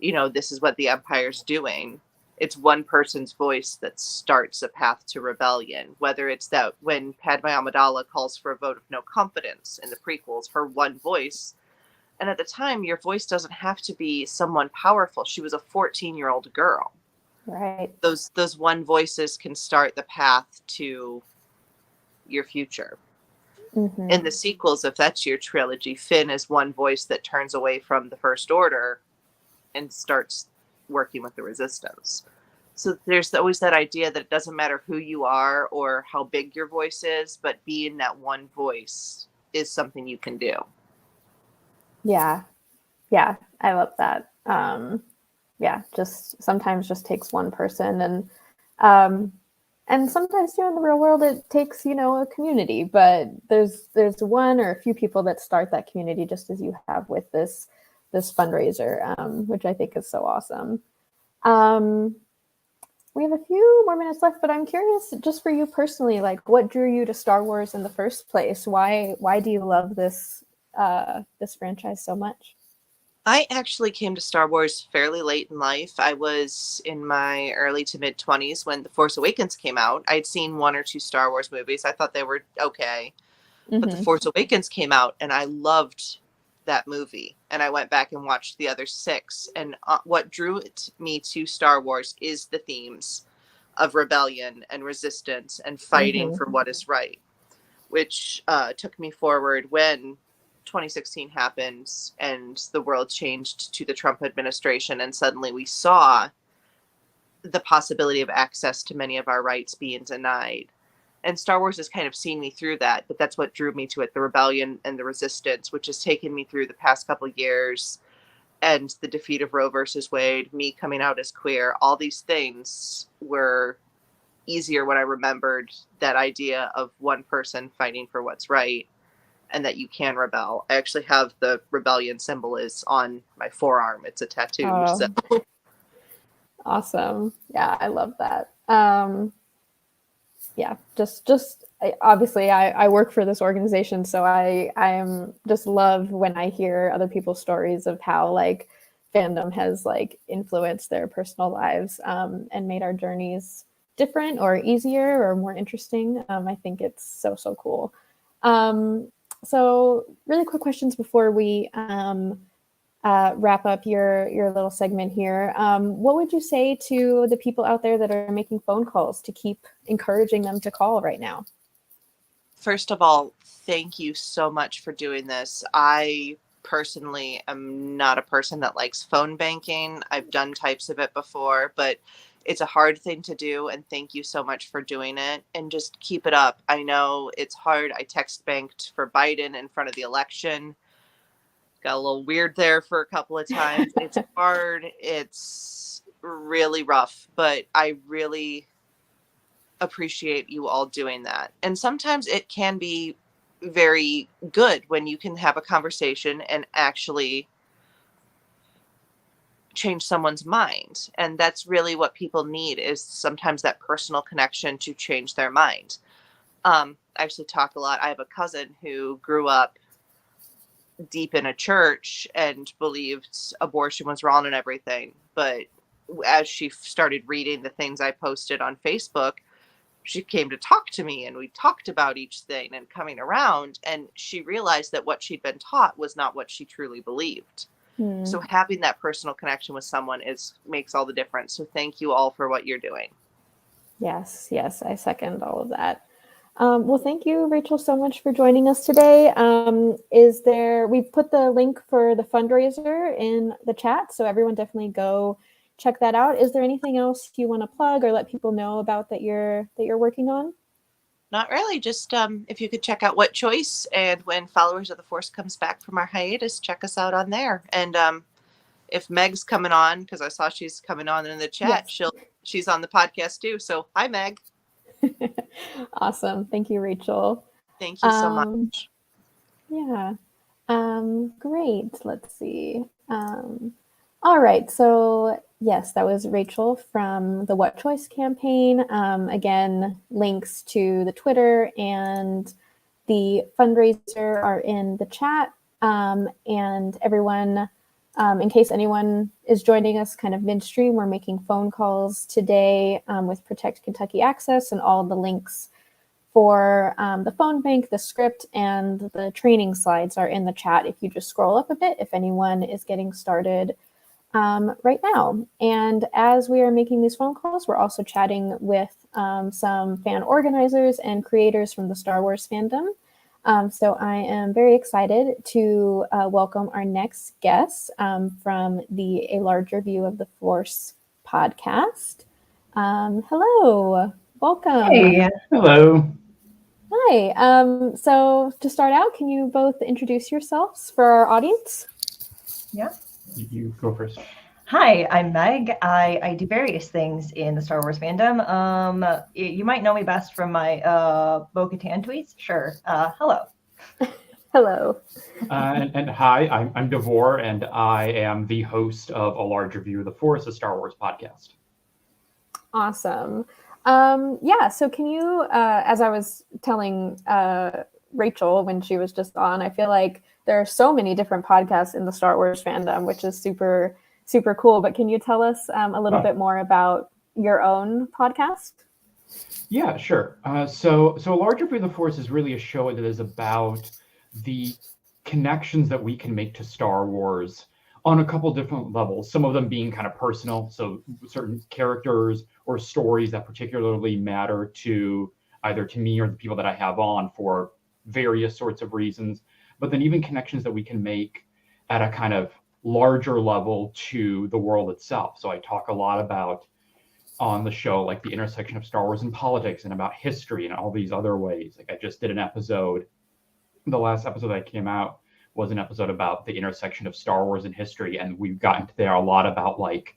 this is what the Empire's doing. It's one person's voice that starts a path to rebellion. Whether it's that when Padme Amidala calls for a vote of no confidence in the prequels, her one voice. And at the time, your voice doesn't have to be someone powerful. She was a 14-year-old girl. Right. Those one voices can start the path to your future. In the sequels, if that's your trilogy, Finn is one voice that turns away from the First Order and starts working with the Resistance. So there's always that idea that it doesn't matter who you are or how big your voice is, but being that one voice is something you can do. Yeah, I love that. Just sometimes just takes one person, and sometimes in the real world it takes a community, but there's one or a few people that start that community, just as you have with this fundraiser, which I think is so awesome. We have a few more minutes left, but I'm curious, just for you personally, like what drew you to Star Wars in the first place? Why do you love this franchise so much? I actually came to Star Wars fairly late in life. I was in my early to mid 20s when The Force Awakens came out. I'd seen one or two Star Wars movies. I thought they were okay. But The Force Awakens came out and I loved that movie. And I went back and watched the other 6. And what drew me to Star Wars is the themes of rebellion and resistance and fighting for what is right, which took me forward when 2016 happened and the world changed to the Trump administration, and suddenly we saw the possibility of access to many of our rights being denied. And Star Wars has kind of seen me through that, but that's what drew me to it, the rebellion and the resistance, which has taken me through the past couple of years, and the defeat of Roe versus Wade, me coming out as queer. All these things were easier when I remembered that idea of one person fighting for what's right and that you can rebel. I actually have the rebellion symbol is on my forearm. It's a tattoo. Oh. So. Awesome. Yeah, I love that. Obviously I work for this organization, so I am just love when I hear other people's stories of how like fandom has like influenced their personal lives, and made our journeys different or easier or more interesting. I think it's so cool. So really quick questions before we wrap up your little segment here. What would you say to the people out there that are making phone calls to keep encouraging them to call right now? First of all, thank you so much for doing this. I personally am not a person that likes phone banking. I've done types of it before, but it's a hard thing to do. And thank you so much for doing it. And just keep it up. I know it's hard. I text banked for Biden in front of the election. Got a little weird there for a couple of times. It's hard. It's really rough, but I really appreciate you all doing that. And sometimes it can be very good when you can have a conversation and actually change someone's mind. And that's really what people need, is sometimes that personal connection to change their mind. I actually talk a lot. I have a cousin who grew up deep in a church and believed abortion was wrong and everything. But as she started reading the things I posted on Facebook, she came to talk to me and we talked about each thing and coming around, and she realized that what she'd been taught was not what she truly believed. So having that personal connection with someone makes all the difference. So thank you all for what you're doing. Yes, I second all of that. Well, thank you, Rachel, so much for joining us today. We've put the link for the fundraiser in the chat, so everyone definitely go check that out. Is there anything else you want to plug or let people know about that you're working on? Not really. Just if you could check out What Choice, and when Followers of the Force comes back from our hiatus, check us out on there. And if Meg's coming on, because I saw she's coming on in the chat, yes. She's on the podcast too. So hi, Meg. Awesome. Thank you, Rachel. Thank you so much. Yeah. Great. Let's see. All right. So yes, that was Rachel from the What Choice campaign. Again, links to the Twitter and the fundraiser are in the chat. And everyone, in case anyone is joining us kind of midstream, we're making phone calls today with Protect Kentucky Access, and all the links for the phone bank, the script, and the training slides are in the chat if you just scroll up a bit, if anyone is getting started right now. And as we are making these phone calls, we're also chatting with some fan organizers and creators from the Star Wars fandom. So I am very excited to welcome our next guest from the A Larger View of the Force podcast. Hello, welcome. Hey, hello. Hi. So to start out, can you both introduce yourselves for our audience? Yeah. You go first. Hi, I'm Meg. I do various things in the Star Wars fandom. You might know me best from my Bo-Katan tweets. Sure. Hello. Hello. And hi, I'm Devore, and I am the host of A Larger View of the Force, a Star Wars podcast. Awesome. Yeah, so can you, as I was telling Rachel when she was just on, I feel like there are so many different podcasts in the Star Wars fandom, which is super, super cool. But can you tell us a little bit more about your own podcast? Yeah, sure. So A Larger View of the Force is really a show that is about the connections that we can make to Star Wars on a couple different levels, some of them being kind of personal, so certain characters or stories that particularly matter to either to me or the people that I have on for various sorts of reasons, but then even connections that we can make at a kind of larger level to the world itself. So I talk a lot about on the show, like the intersection of Star Wars and politics and about history and all these other ways. Like I just did an episode, the last episode that came out was an episode about the intersection of Star Wars and history. And we've gotten to there a lot about like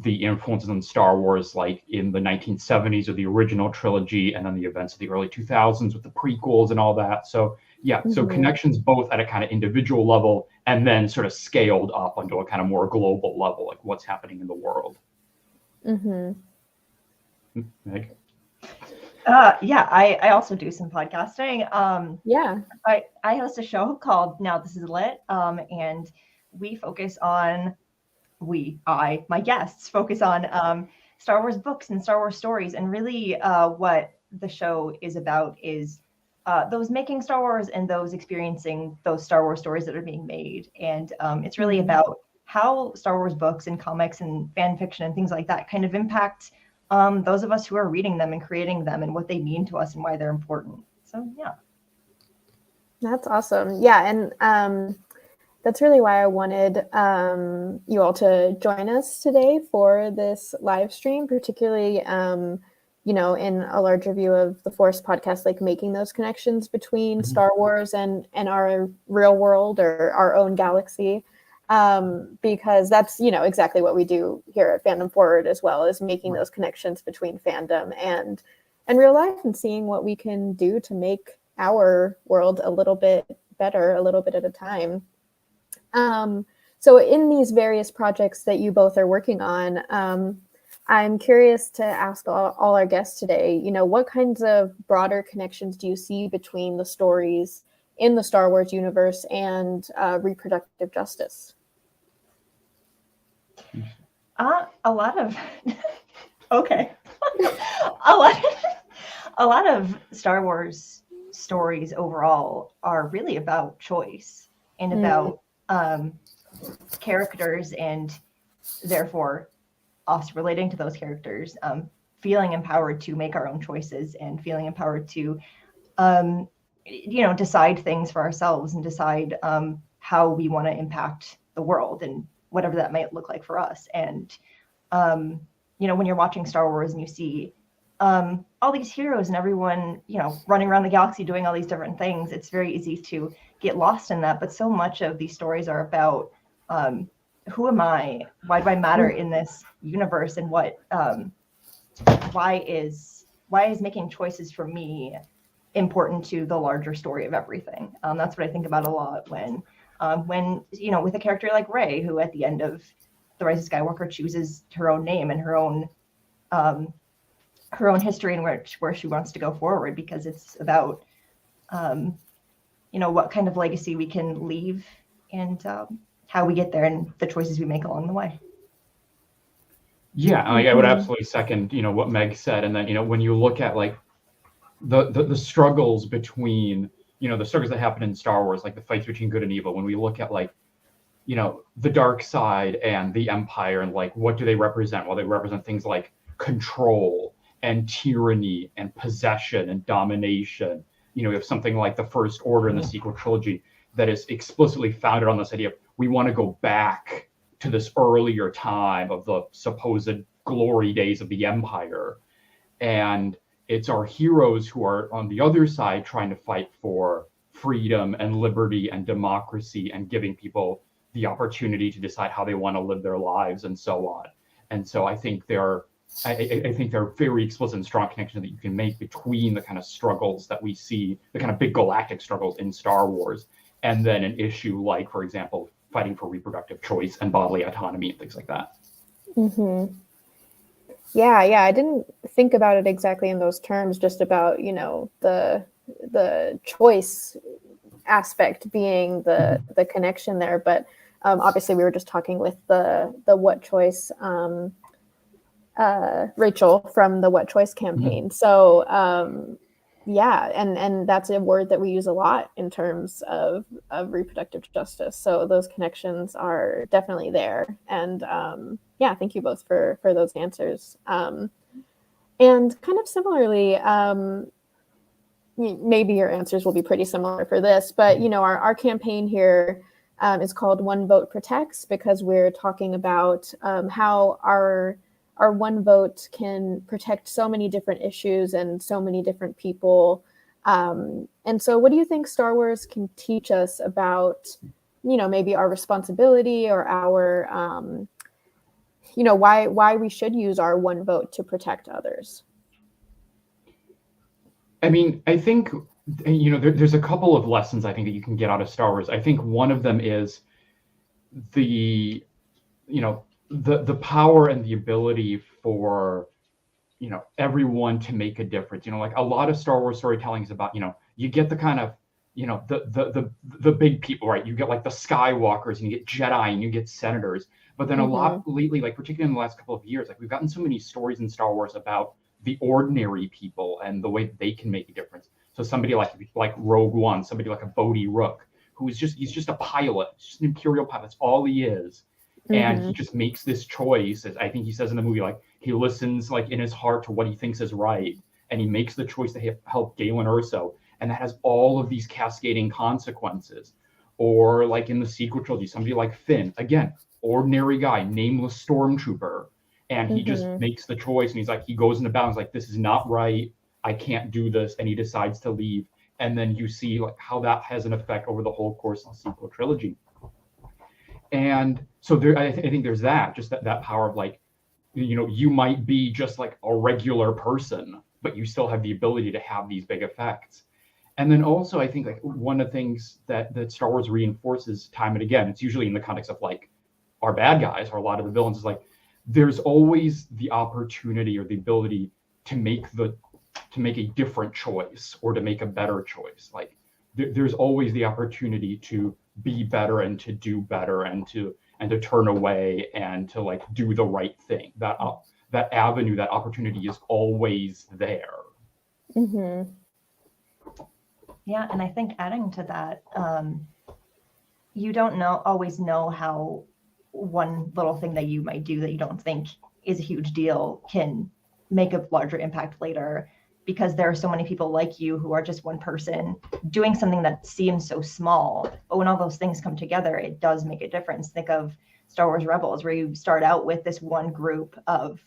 the influences on Star Wars, like in the 1970s or the original trilogy, and then the events of the early 2000s with the prequels and all that. So yeah, so connections both at a kind of individual level and then sort of scaled up onto a kind of more global level, like what's happening in the world. Meg? Yeah, I also do some podcasting. Yeah. I host a show called Now This Is Lit, and we focus on, my guests focus on Star Wars books and Star Wars stories. And really what the show is about is those making Star Wars and those experiencing those Star Wars stories that are being made. And it's really about how Star Wars books and comics and fan fiction and things like that kind of impact those of us who are reading them and creating them and what they mean to us and why they're important. So, yeah. That's awesome. Yeah, and that's really why I wanted you all to join us today for this live stream, particularly, you know, in A Larger View of the Force podcast, like making those connections between Star Wars and our real world or our own galaxy. Because that's, you know, exactly what we do here at Fandom Forward as well, is making those connections between fandom and real life and seeing what we can do to make our world a little bit better, a little bit at a time. So in these various projects that you both are working on, I'm curious to ask all our guests today, you know, what kinds of broader connections do you see between the stories in the Star Wars universe and reproductive justice? A lot of okay. a lot of Star Wars stories overall are really about choice and about characters, and therefore us relating to those characters, feeling empowered to make our own choices and feeling empowered to you know, decide things for ourselves and decide how we want to impact the world and whatever that might look like for us. And you know, when you're watching Star Wars and you see all these heroes and everyone, you know, running around the galaxy doing all these different things, it's very easy to get lost in that. But so much of these stories are about who am I? Why do I matter in this universe? And what why is making choices for me important to the larger story of everything. That's what I think about a lot when with a character like Rey, who at the end of The Rise of Skywalker chooses her own name and her own history and where she wants to go forward, because it's about what kind of legacy we can leave and how we get there and the choices we make along the way. Yeah, I would absolutely second what Meg said. And then when you look at like the struggles between the struggles that happen in Star Wars, like the fights between good and evil, when we look at like the dark side and the Empire, and like what do they represent? Well, they represent things like control and tyranny and possession and domination. You have something like the First Order in the sequel trilogy that is explicitly founded on this idea of we want to go back to this earlier time of the supposed glory days of the Empire. And it's our heroes who are on the other side trying to fight for freedom and liberty and democracy and giving people the opportunity to decide how they want to live their lives and so on. And so I think there are very explicit and strong connections that you can make between the kind of struggles that we see, the kind of big galactic struggles in Star Wars, and then an issue like, for example, fighting for reproductive choice and bodily autonomy and things like that. Mm-hmm. Yeah, I didn't think about it exactly in those terms, just about, the choice aspect being the connection there. But obviously we were just talking with the What Choice, Rachel from the What Choice campaign. Mm-hmm. So yeah, and that's a word that we use a lot in terms of reproductive justice. So those connections are definitely there. And yeah, thank you both for those answers. And kind of similarly, maybe your answers will be pretty similar for this, but our campaign here is called One Vote Protects, because we're talking about how our one vote can protect so many different issues and so many different people. And so what do you think Star Wars can teach us about, maybe our responsibility or our, why we should use our one vote to protect others? I mean, I think, there's a couple of lessons I think that you can get out of Star Wars. I think one of them is the power and the ability for everyone to make a difference. Like a lot of Star Wars storytelling is about you get the kind of the big people, right? You get like the Skywalkers and you get Jedi and you get senators, but then a lot lately, like particularly in the last couple of years, like we've gotten so many stories in Star Wars about the ordinary people and the way that they can make a difference. So somebody like Rogue One, somebody like a Bodhi Rook, he's just a pilot, just an Imperial pilot. That's all he is. And he just makes this choice, as I think he says in the movie, like he listens like in his heart to what he thinks is right, and he makes the choice to help Galen Erso, and that has all of these cascading consequences. Or like in the sequel trilogy, somebody like Finn, again, ordinary guy, nameless stormtrooper, and he just makes the choice, and he goes into battle, like, this is not right, I can't do this, and he decides to leave. And then you see like how that has an effect over the whole course of the sequel trilogy. And so I think there's that power of like, you might be just like a regular person, but you still have the ability to have these big effects. And then also I think like one of the things that Star Wars reinforces time and again, it's usually in the context of like our bad guys or a lot of the villains, is like there's always the opportunity or the ability to make a different choice or to make a better choice. Like there's always the opportunity to be better and to do better and to turn away and to like do the right thing. That avenue, that opportunity is always there. Mm-hmm. Yeah, and I think adding to that, you don't always know how one little thing that you might do that you don't think is a huge deal can make a larger impact later, because there are so many people like you who are just one person doing something that seems so small, but when all those things come together, it does make a difference. Think of Star Wars Rebels, where you start out with this one group of,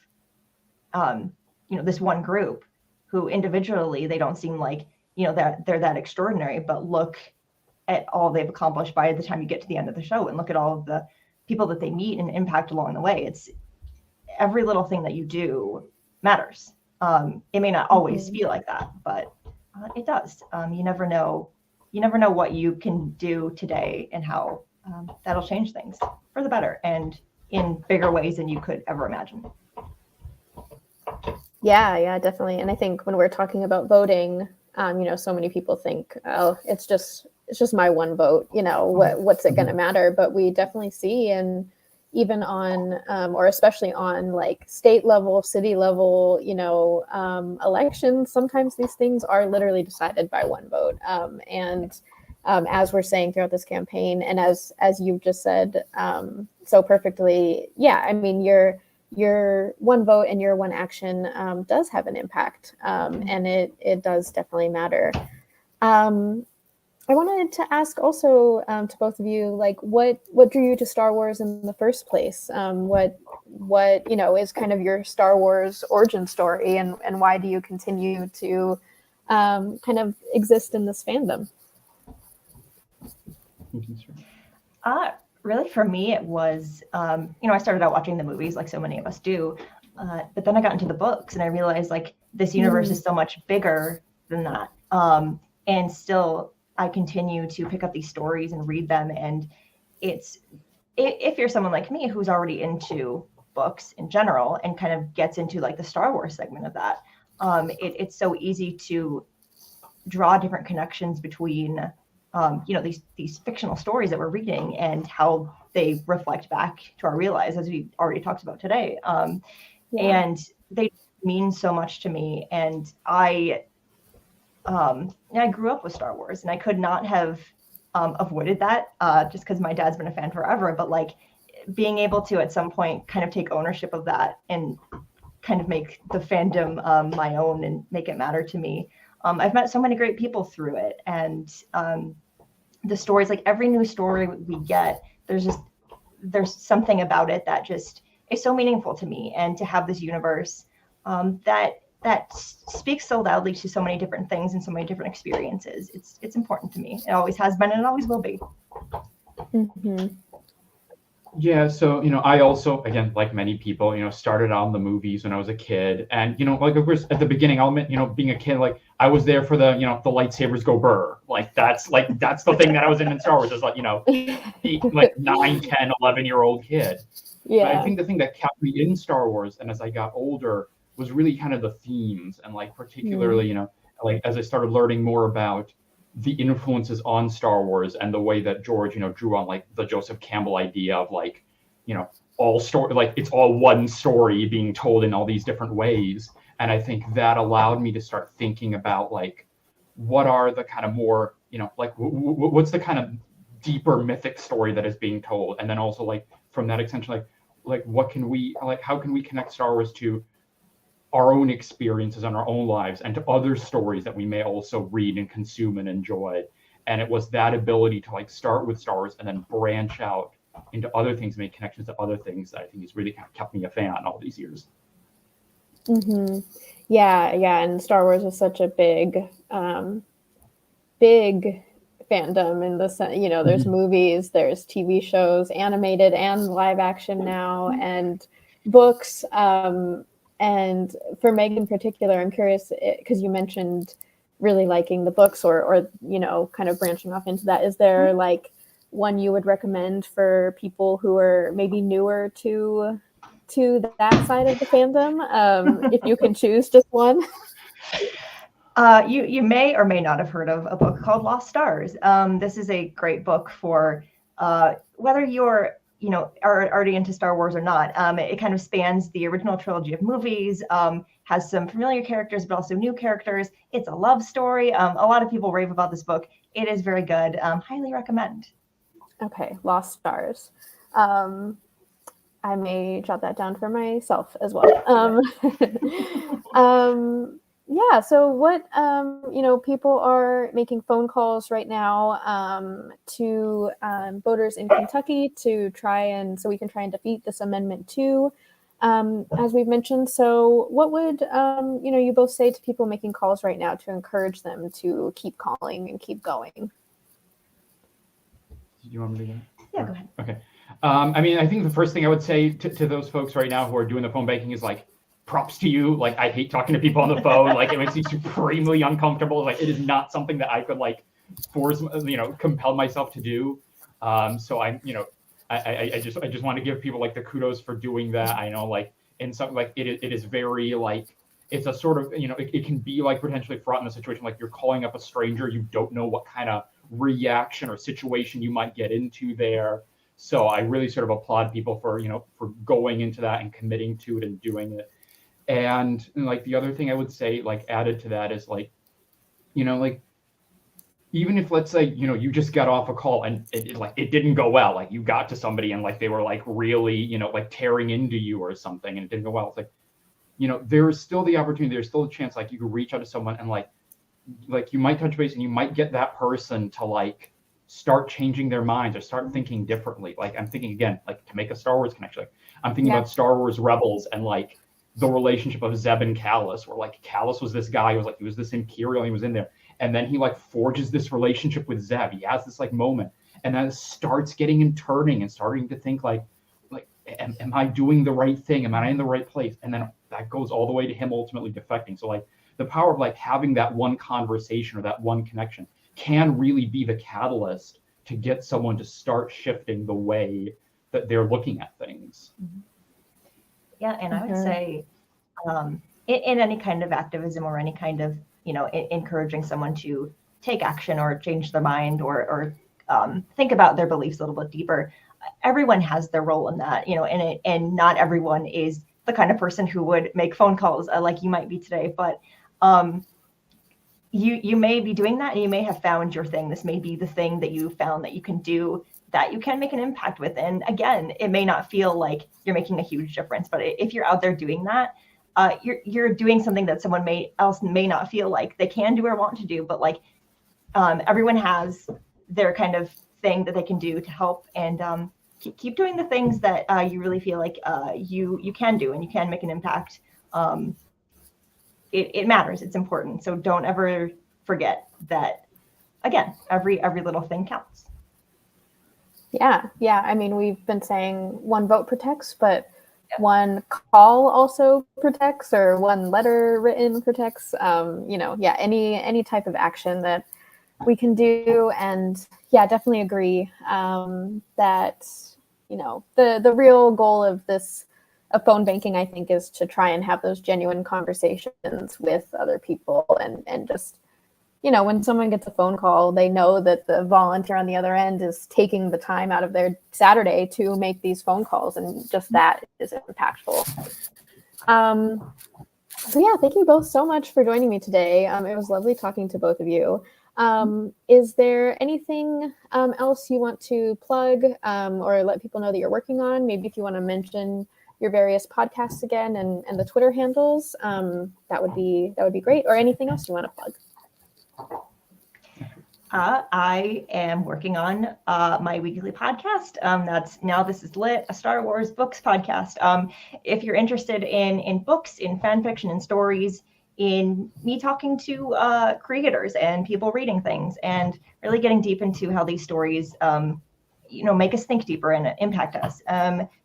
this one group who individually, they don't seem like, that they're that extraordinary, but look at all they've accomplished by the time you get to the end of the show, and look at all of the people that they meet and impact along the way. It's every little thing that you do matters. It may not always feel like that, but it does. You never know what you can do today and how that'll change things for the better and in bigger ways than you could ever imagine. Yeah, definitely. And I think when we're talking about voting, so many people think, oh, it's just my one vote, what's it going to matter? But we definitely see, and even on, or especially on like state level, city level, elections, sometimes these things are literally decided by one vote. And as we're saying throughout this campaign, and as you've just said so perfectly, yeah, I mean, your one vote and your one action does have an impact, and it does definitely matter. I wanted to ask also to both of you, like, what drew you to Star Wars in the first place? What is kind of your Star Wars origin story, and why do you continue to kind of exist in this fandom? Really, for me, it was, I started out watching the movies like so many of us do, but then I got into the books and I realized like this universe is so much bigger than that. And still, I continue to pick up these stories and read them. And if you're someone like me who's already into books in general and kind of gets into like the Star Wars segment of that, it's so easy to draw different connections between these fictional stories that we're reading and how they reflect back to our real lives, as we already talked about today. And they mean so much to me. And I grew up with Star Wars, and I could not have avoided that just because my dad's been a fan forever. But like being able to at some point kind of take ownership of that and kind of make the fandom my own and make it matter to me. I've met so many great people through it, and the stories, like every new story we get, there's something about it that just is so meaningful to me. And to have this universe that speaks so loudly to so many different things and so many different experiences, it's important to me. It always has been, and it always will be. Mm-hmm. Yeah, so I also, again, like many people, started on the movies when I was a kid, and like of course at the beginning, I'll admit, being a kid, like I was there for the the lightsabers go burr, like that's the thing that I was in Star Wars as like 9, 10, 11-year-old kid. Yeah. But I think the thing that kept me in Star Wars, and as I got older, was really kind of the themes, and like particularly like as I started learning more about the influences on Star Wars and the way that George, drew on like the Joseph Campbell idea of like, all story, like it's all one story being told in all these different ways. And I think that allowed me to start thinking about like, what are the kind of more, like what's the kind of deeper mythic story that is being told? And then also like from that extension, like what can we, like, how can we connect Star Wars to our own experiences and our own lives and to other stories that we may also read and consume and enjoy. And it was that ability to like start with Star Wars and then branch out into other things, make connections to other things that I think has really kind of kept me a fan all these years. Mm-hmm. Yeah. And Star Wars is such a big fandom in the sense, there's movies, there's TV shows, animated and live action now, and books. And for Meg in particular, I'm curious because you mentioned really liking the books or kind of branching off into that. Is there like one you would recommend for people who are maybe newer to that side of the fandom? If you can choose just one. You may or may not have heard of a book called Lost Stars. This is a great book for whether you're are already into Star Wars or not. It kind of spans the original trilogy of movies, has some familiar characters, but also new characters. It's a love story. A lot of people rave about this book. It is very good. Highly recommend. Okay. Lost Stars. I may jot that down for myself as well. Yeah. So what, people are making phone calls right now to voters in Kentucky to so we can try and defeat this Amendment 2, as we've mentioned. So what would, you both say to people making calls right now to encourage them to keep calling and keep going? Do you want me to go? Yeah, go ahead. Okay. I mean, I think the first thing I would say to those folks right now who are doing the phone banking is like, props to you. Like, I hate talking to people on the phone. Like, it makes me supremely uncomfortable. Like, it is not something that I could like force, compel myself to do. So I'm, I just want to give people like the kudos for doing that. I know, like, in some, like, it is very like, it's a sort of, it can be like potentially fraught in a situation like you're calling up a stranger. You don't know what kind of reaction or situation you might get into there. So I really sort of applaud people for, for going into that and committing to it and doing it. And like the other thing I would say, like, added to that is like, like, even if, let's say, you just got off a call and it didn't go well, like you got to somebody and like they were like really, like tearing into you or something and it didn't go well. It's like, there is still the opportunity, there's still a chance, like you could reach out to someone and like you might touch base and you might get that person to like start changing their minds or start thinking differently. Like, I'm thinking again, like, to make a Star Wars connection, like I'm thinking about Star Wars Rebels and like the relationship of Zeb and Callus, where like Callus was this guy who was like, he was this Imperial, he was in there. And then he like forges this relationship with Zeb. He has this like moment and then it starts getting and turning and starting to think like, am I doing the right thing? Am I in the right place? And then that goes all the way to him ultimately defecting. So like the power of like having that one conversation or that one connection can really be the catalyst to get someone to start shifting the way that they're looking at things. Yeah, and I would say in any kind of activism or any kind of, encouraging someone to take action or change their mind or think about their beliefs a little bit deeper, everyone has their role in that, and not everyone is the kind of person who would make phone calls like you might be today, but you may be doing that and you may have found your thing. This may be the thing that you found that you can do, that you can make an impact with. And again, it may not feel like you're making a huge difference, but if you're out there doing that, you're doing something that someone else may not feel like they can do or want to do, but like everyone has their kind of thing that they can do to help, and keep doing the things that you really feel like you can do and you can make an impact. It matters. It's important. So don't ever forget that. Again, every little thing counts. Yeah. I mean, we've been saying one vote protects, but one call also protects, or one letter written protects. Any type of action that we can do, and definitely agree that the real goal of phone banking, I think, is to try and have those genuine conversations with other people, and just when someone gets a phone call, they know that the volunteer on the other end is taking the time out of their Saturday to make these phone calls, and just that is impactful. So thank you both so much for joining me today. It was lovely talking to both of you. Is there anything else you want to plug or let people know that you're working on? Maybe if you want to mention your various podcasts again and the Twitter handles, that would be great. Or anything else you want to plug? I am working on my weekly podcast. This is Lit, a Star Wars books podcast. If you're interested in books, in fan fiction, in stories, in me talking to creators and people reading things, and really getting deep into how these stories, make us think deeper and impact us.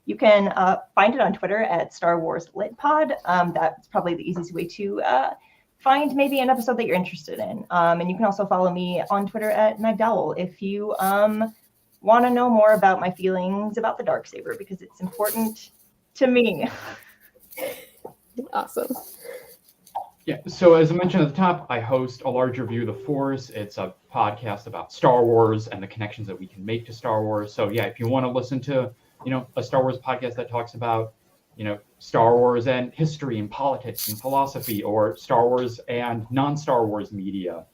You can find it on Twitter at Star Wars Lit Pod. That's probably the easiest way to find maybe an episode that you're interested in. And you can also follow me on Twitter at MagDowell if you want to know more about my feelings about the Darksaber, because it's important to me. Awesome. Yeah, so as I mentioned at the top, I host A Larger View of the Force. It's a podcast about Star Wars and the connections that we can make to Star Wars. So if you want to listen to, a Star Wars podcast that talks about, Star Wars and history and politics and philosophy, or Star Wars and non-Star Wars media,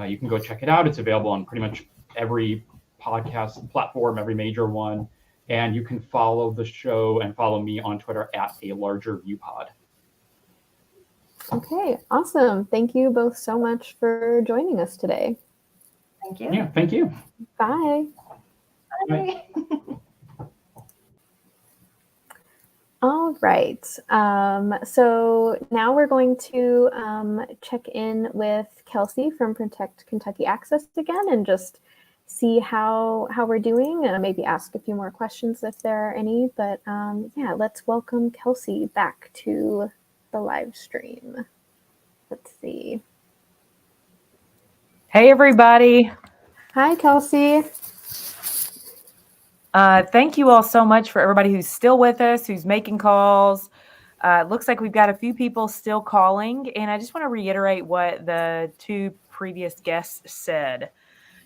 you can go check it out. It's available on pretty much every podcast platform, every major one. And you can follow the show and follow me on Twitter at A Larger View Pod. Okay, awesome. Thank you both so much for joining us today. Thank you. Yeah, thank you. Bye. Bye. All right. So now we're going to check in with Kelsey from Protect Kentucky Access again, and just see how we're doing, and maybe ask a few more questions if there are any. But let's welcome Kelsey back to the live stream. Let's see. Hey, everybody. Hi, Kelsey. Thank you all so much for everybody who's still with us, who's making calls. It looks like we've got a few people still calling, and I just want to reiterate what the two previous guests said.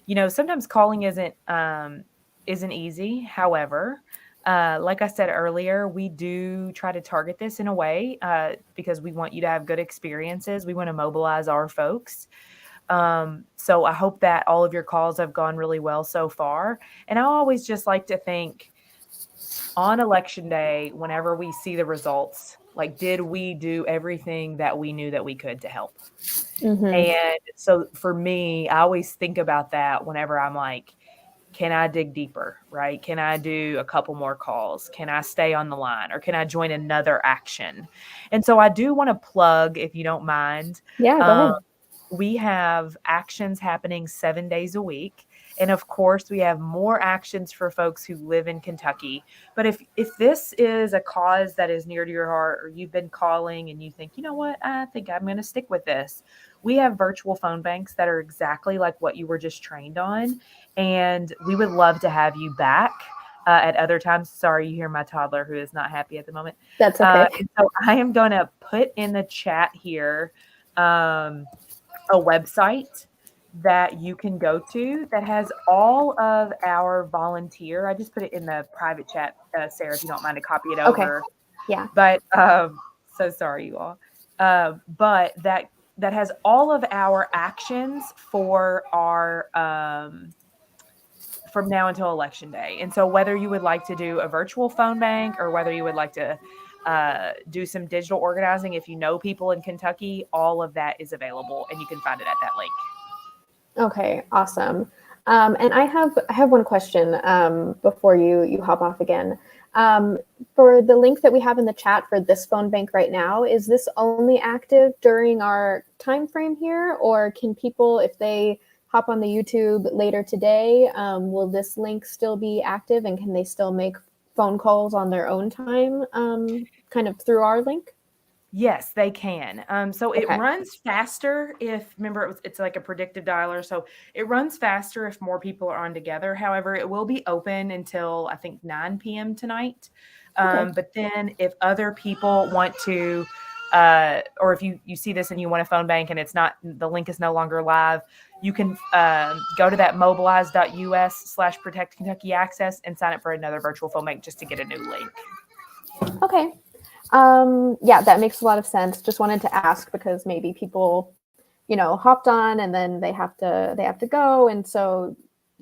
You know, sometimes calling isn't easy. However, like I said earlier, we do try to target this in a way because we want you to have good experiences. We want to mobilize our folks. So I hope that all of your calls have gone really well so far. And I always just like to think on election day, whenever we see the results, like, did we do everything that we knew that we could to help? And so for me, I always think about that whenever I'm like, can I dig deeper, right? Can I do a couple more calls? Can I stay on the line, or can I join another action? And so I do want to plug, if you don't mind. Yeah, go ahead. We have actions happening 7 days a week. And of course, we have more actions for folks who live in Kentucky. But if this is a cause that is near to your heart, or you've been calling and you think, you know what, I think I'm going to stick with this, we have virtual phone banks that are exactly like what you were just trained on. And we would love to have you back at other times. Sorry, you hear my toddler who is not happy at the moment. That's okay. So I am going to put in the chat here a website that you can go to that has all of our volunteer. I just put it in the private chat, Sarah, if you don't mind to copy it Okay. over. Yeah. But so sorry, you all. But that has all of our actions for our from now until election day. And so whether you would like to do a virtual phone bank, or whether you would like to do some digital organizing, if you know people in Kentucky, all of that is available, and you can find it at that link. Okay, awesome. And I have one question before you hop off again. For the link that we have in the chat for this phone bank right now, is this only active during our time frame here, or can people, if they hop on the YouTube later today, will this link still be active, and can they still make phone calls on their own time, kind of through our link? Yes, they can. So it Okay. runs faster if, remember, it's like a predictive dialer. So it runs faster if more people are on together. However, it will be open until I think 9 p.m. tonight. Okay. But then if other people want to, or if you see this and you want a phone bank and the link is no longer live, you can go to that mobilize.us/protect Kentucky access and sign up for another virtual phone bank just to get a new link. Okay. Yeah, that makes a lot of sense. Just wanted to ask because maybe people, hopped on and then they have to go, and so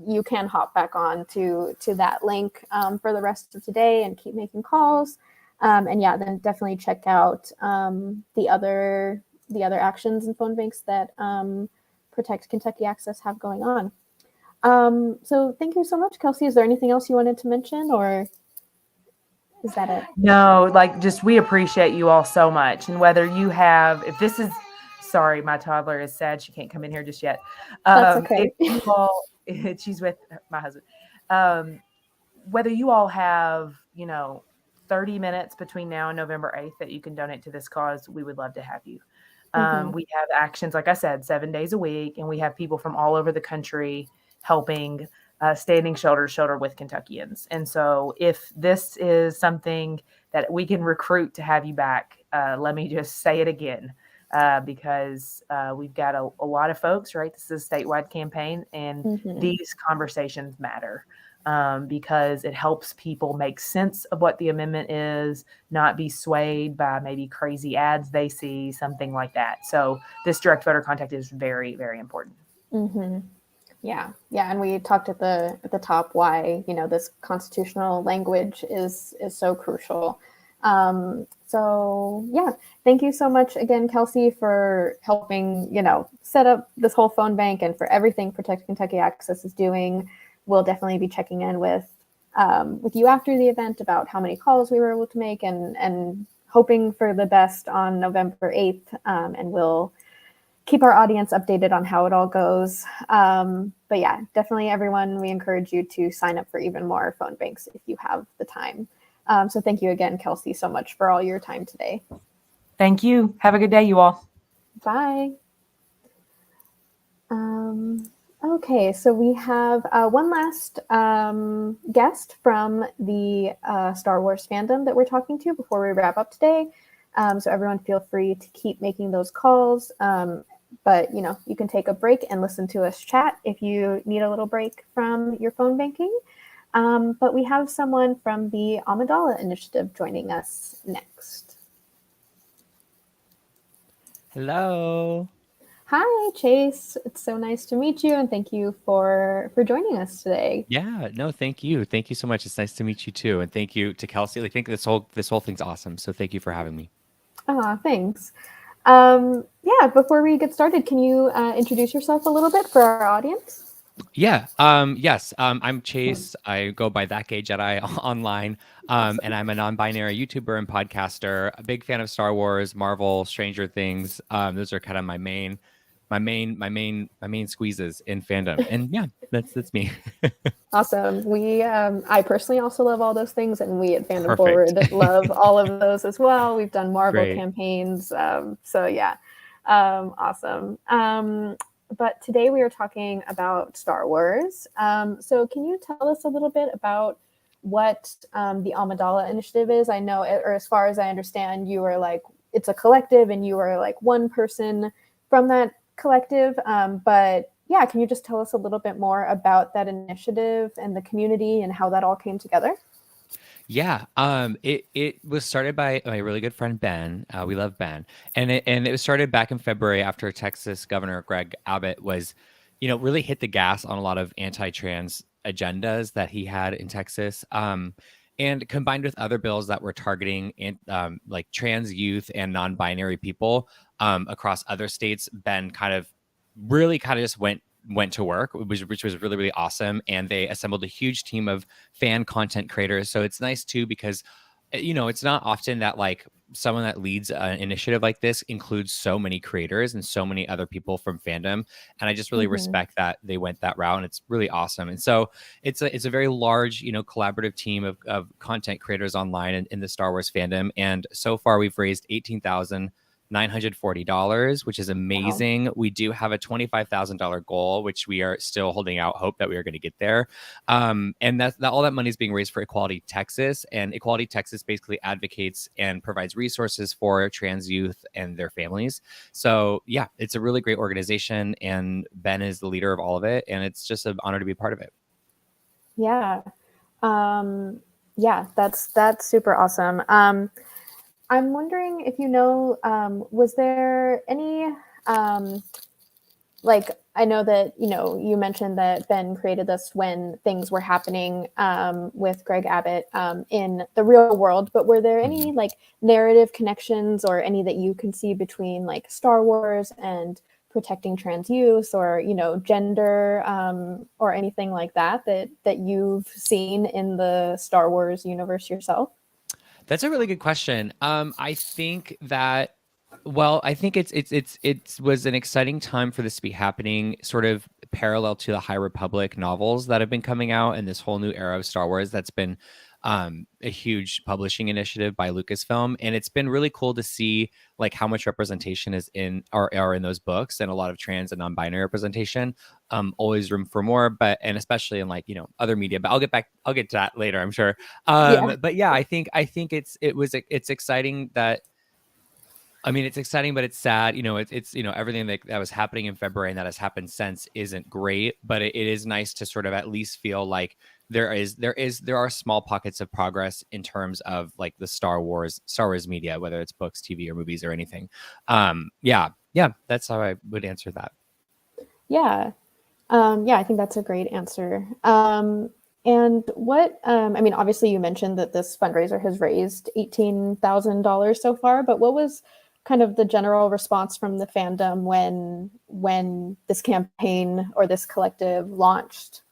you can hop back on to that link for the rest of today and keep making calls. And yeah, then definitely check out the other actions and phone banks that Protect Kentucky Access have going on. So thank you so much, Kelsey. Is there anything else you wanted to mention, or is that it? No, we appreciate you all so much. And whether you have, if this is, sorry, my toddler is sad. She can't come in here just yet. That's okay. If you all, she's with my husband. Whether you all have, 30 minutes between now and November 8th that you can donate to this cause, we would love to have you. We have actions, like I said, 7 days a week, and we have people from all over the country helping, standing shoulder to shoulder with Kentuckians. And so if this is something that we can recruit to have you back, let me just say it again, because we've got a lot of folks, right? This is a statewide campaign, and these conversations matter. Because it helps people make sense of what the amendment is, not be swayed by maybe crazy ads they see, something like that. So this direct voter contact is very, very important. Yeah, and we talked at the top why this constitutional language is so crucial. So yeah, thank you so much again, Kelsey, for helping set up this whole phone bank and for everything Protect Kentucky Access is doing. We'll definitely be checking in with you after the event about how many calls we were able to make, and hoping for the best on November 8th. And we'll keep our audience updated on how it all goes. But yeah, definitely everyone, we encourage you to sign up for even more phone banks if you have the time. So thank you again, Kelsey, so much for all your time today. Thank you. Have a good day, you all. Bye. Okay, so we have one last guest from the Star Wars fandom that we're talking to before we wrap up today. So everyone feel free to keep making those calls. But, you can take a break and listen to us chat if you need a little break from your phone banking. But we have someone from the Amidala Initiative joining us next. Hello. Hi, Chase. It's so nice to meet you, and thank you for joining us today. Yeah, no, thank you. Thank you so much. It's nice to meet you too. And thank you to Kelsey. I think this whole thing's awesome. So thank you for having me. Thanks. Yeah, before we get started, can you introduce yourself a little bit for our audience? Yeah. Yes. I'm Chase. I go by That Gay Jedi online. And I'm a non-binary YouTuber and podcaster. A big fan of Star Wars, Marvel, Stranger Things. Those are kind of my main squeezes in fandom. And yeah, that's me. Awesome. I personally also love all those things, and we at Fandom Perfect. Forward love all of those as well. We've done Marvel Great. campaigns, so yeah, awesome. But today we are talking about Star Wars. So can you tell us a little bit about what the Amidala Initiative is? I know, or as far as I understand, you are like, it's a collective, and you are like one person from that collective. But yeah, can you just tell us a little bit more about that initiative and the community and how that all came together? Yeah, it was started by my really good friend Ben. We love Ben, and it was started back in February after Texas Governor Greg Abbott was, really hit the gas on a lot of anti-trans agendas that he had in Texas, and combined with other bills that were targeting like trans youth and non-binary people across other states. Ben really just went to work, which was really, really awesome. And they assembled a huge team of fan content creators. So it's nice too, because, it's not often that like someone that leads an initiative like this includes so many creators and so many other people from fandom. And I just really respect that they went that route, and it's really awesome. And so it's a very large, collaborative team of content creators online in the Star Wars fandom. And so far we've raised $18,940, which is amazing. Wow. We do have a $25,000 goal, which we are still holding out hope that we are going to get there. And all that money is being raised for Equality Texas, and Equality Texas basically advocates and provides resources for trans youth and their families. So yeah, it's a really great organization, and Ben is the leader of all of it, and it's just an honor to be a part of it. Yeah. Yeah, that's super awesome. I'm wondering if was there any, like, I know that, you mentioned that Ben created this when things were happening with Greg Abbott in the real world, but were there any like narrative connections or any that you can see between like Star Wars and protecting trans youth, or, gender, or anything like that you've seen in the Star Wars universe yourself? That's a really good question. I think that, I think it was an exciting time for this to be happening, sort of parallel to the High Republic novels that have been coming out and this whole new era of Star Wars that's been a huge publishing initiative by Lucasfilm. And it's been really cool to see like how much representation is are in those books, and a lot of trans and non-binary representation. Always room for more, and especially in like, other media, but I'll get to that later, I'm sure. But yeah, I think it's exciting that, I mean, it's exciting, but it's sad. It's everything that was happening in February and that has happened since isn't great. But it is nice to sort of at least feel like there are small pockets of progress in terms of like the Star Wars media, whether it's books, TV, or movies, or anything. Yeah, that's how I would answer that. Yeah. I think that's a great answer. And what, I mean, obviously you mentioned that this fundraiser has raised $18,000 so far, but what was kind of the general response from the fandom when this campaign or this collective launched?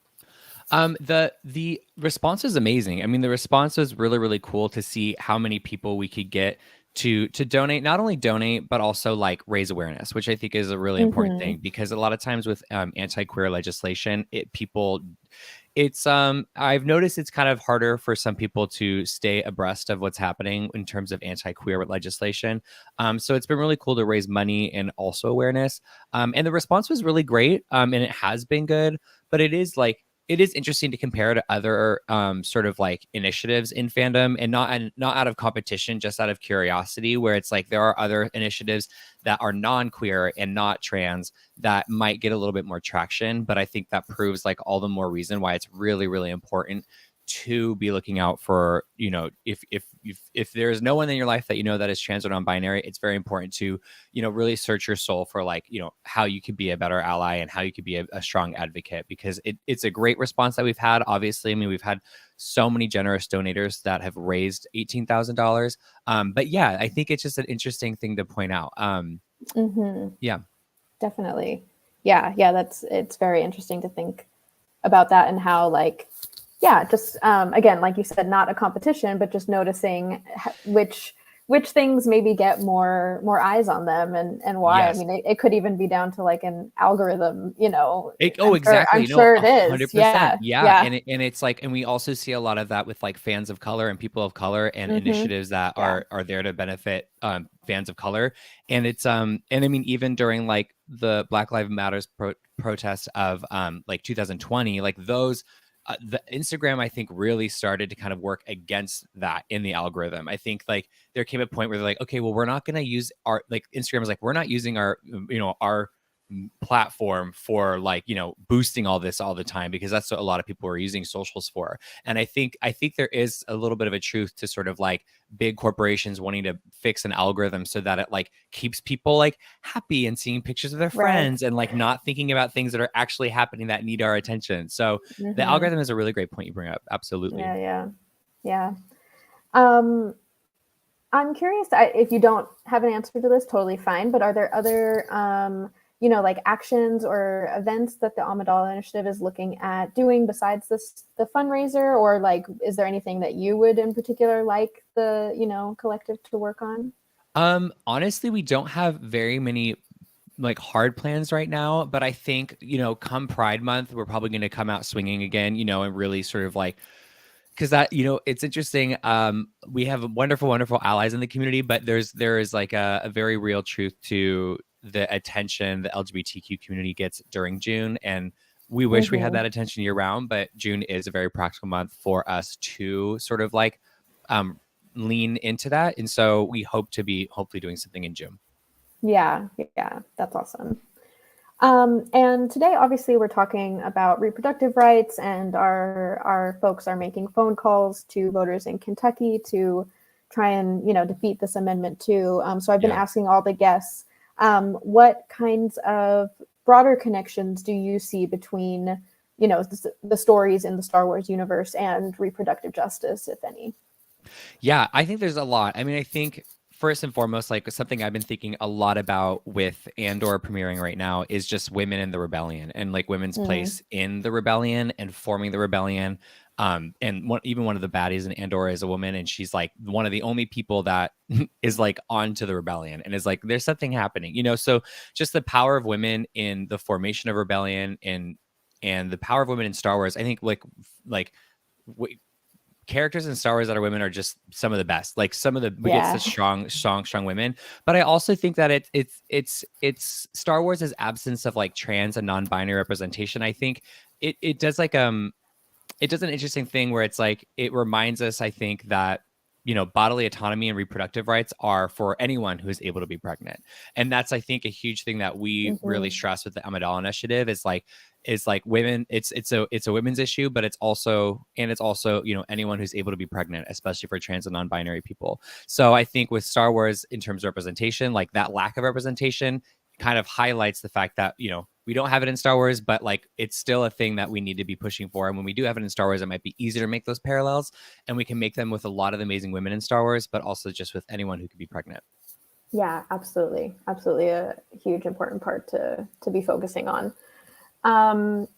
The response is amazing. I mean, the response was really, really cool to see how many people we could get to donate, not only donate, but also like raise awareness, which I think is a really important thing, because a lot of times with anti-queer legislation, it's I've noticed it's kind of harder for some people to stay abreast of what's happening in terms of anti-queer legislation. So it's been really cool to raise money and also awareness. And the response was really great. And it has been good, but it is interesting to compare to other sort of like initiatives in fandom, and not out of competition, just out of curiosity, where it's like there are other initiatives that are non-queer and not trans that might get a little bit more traction. But I think that proves like all the more reason why it's really, really important to be looking out for, you know, if there's no one in your life that you know that is trans or non-binary, it's very important to, you know, really search your soul for like, you know, how you could be a better ally and how you could be a strong advocate, because it's a great response that we've had. Obviously, I mean, we've had so many generous donators that have raised $18,000. But yeah, I think it's just an interesting thing to point out. Yeah. Definitely. Yeah. It's very interesting to think about that, and how like, yeah, just again, like you said, not a competition, but just noticing which things maybe get more eyes on them, and why. Yes. I mean, it could even be down to like an algorithm, you know. Exactly. I'm sure it is. 100%. Yeah. Yeah. And it's like, and we also see a lot of that with like fans of color and people of color and initiatives that are there to benefit fans of color. And it's and I mean, even during like the Black Lives Matters protests of like 2020, like those the Instagram, I think, really started to kind of work against that in the algorithm. I think like there came a point where they're like, okay, well, we're not going to use our, like Instagram is like, we're not using our, you know, our platform for like, you know, boosting all this all the time, because that's what a lot of people are using socials for. And I think there is a little bit of a truth to sort of like big corporations wanting to fix an algorithm so that it like keeps people like happy and seeing pictures of their friends and like not thinking about things that are actually happening that need our attention. So the algorithm is a really great point you bring up. Absolutely. Yeah. I'm curious, if you don't have an answer to this, totally fine, but are there other you know, like actions or events that the Amidala Initiative is looking at doing besides the fundraiser, or like, is there anything that you would in particular like the, you know, collective to work on? Honestly, we don't have very many like hard plans right now, but I think, you know, come Pride Month, we're probably going to come out swinging again, you know, and really sort of like, because that, you know, it's interesting. We have wonderful allies in the community, but there is like a very real truth to the attention the LGBTQ community gets during June, and we wish we had that attention year round, but June is a very practical month for us to sort of like lean into that, and so we hope to be hopefully doing something in June. Yeah, that's awesome. And today, obviously, we're talking about reproductive rights, and our folks are making phone calls to voters in Kentucky to try and, you know, defeat this amendment too. So I've been asking all the guests, what kinds of broader connections do you see between, you know, the stories in the Star Wars universe and reproductive justice, if any? Yeah, I think there's a lot. I mean, I think first and foremost, like something I've been thinking a lot about with Andor premiering right now is just women in the rebellion and like women's place in the rebellion and forming the rebellion. And even one of the baddies in Andor is a woman, and she's like one of the only people that is like onto the rebellion and is like, there's something happening, you know? So just the power of women in the formation of rebellion and the power of women in Star Wars, I think characters in Star Wars that are women are just some of the best. Like we get such strong women. But I also think that it's Star Wars' absence of like trans and non-binary representation. I think it does like it does an interesting thing where it's like it reminds us, I think, that, you know, bodily autonomy and reproductive rights are for anyone who is able to be pregnant. And that's, I think, a huge thing that we really stress with the Amidala Initiative is like women, it's a women's issue, but it's also, you know, anyone who's able to be pregnant, especially for trans and non-binary people. So I think with Star Wars, in terms of representation, like that lack of representation kind of highlights the fact that, you know, we don't have it in Star Wars, but like it's still a thing that we need to be pushing for. And when we do have it in Star Wars, it might be easier to make those parallels, and we can make them with a lot of amazing women in Star Wars, but also just with anyone who could be pregnant. Yeah, absolutely. A huge important part to be focusing on. And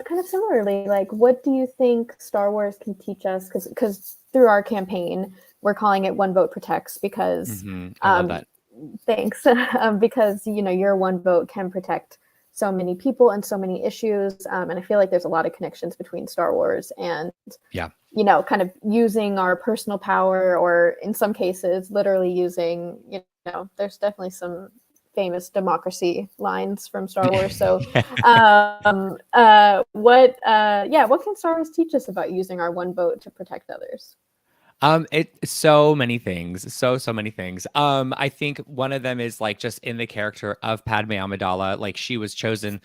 kind of similarly, like, what do you think Star Wars can teach us? Because through our campaign, we're calling it One Vote Protects, because I love that. Thanks. Because, you know, your one vote can protect so many people and so many issues. And I feel like there's a lot of connections between Star Wars and, you know, kind of using our personal power, or in some cases, literally using, you know, there's definitely some famous democracy lines from Star Wars. So what can Star Wars teach us about using our one vote to protect others? It's so many things. So many things. I think one of them is like just in the character of Padme Amidala, like she was chosen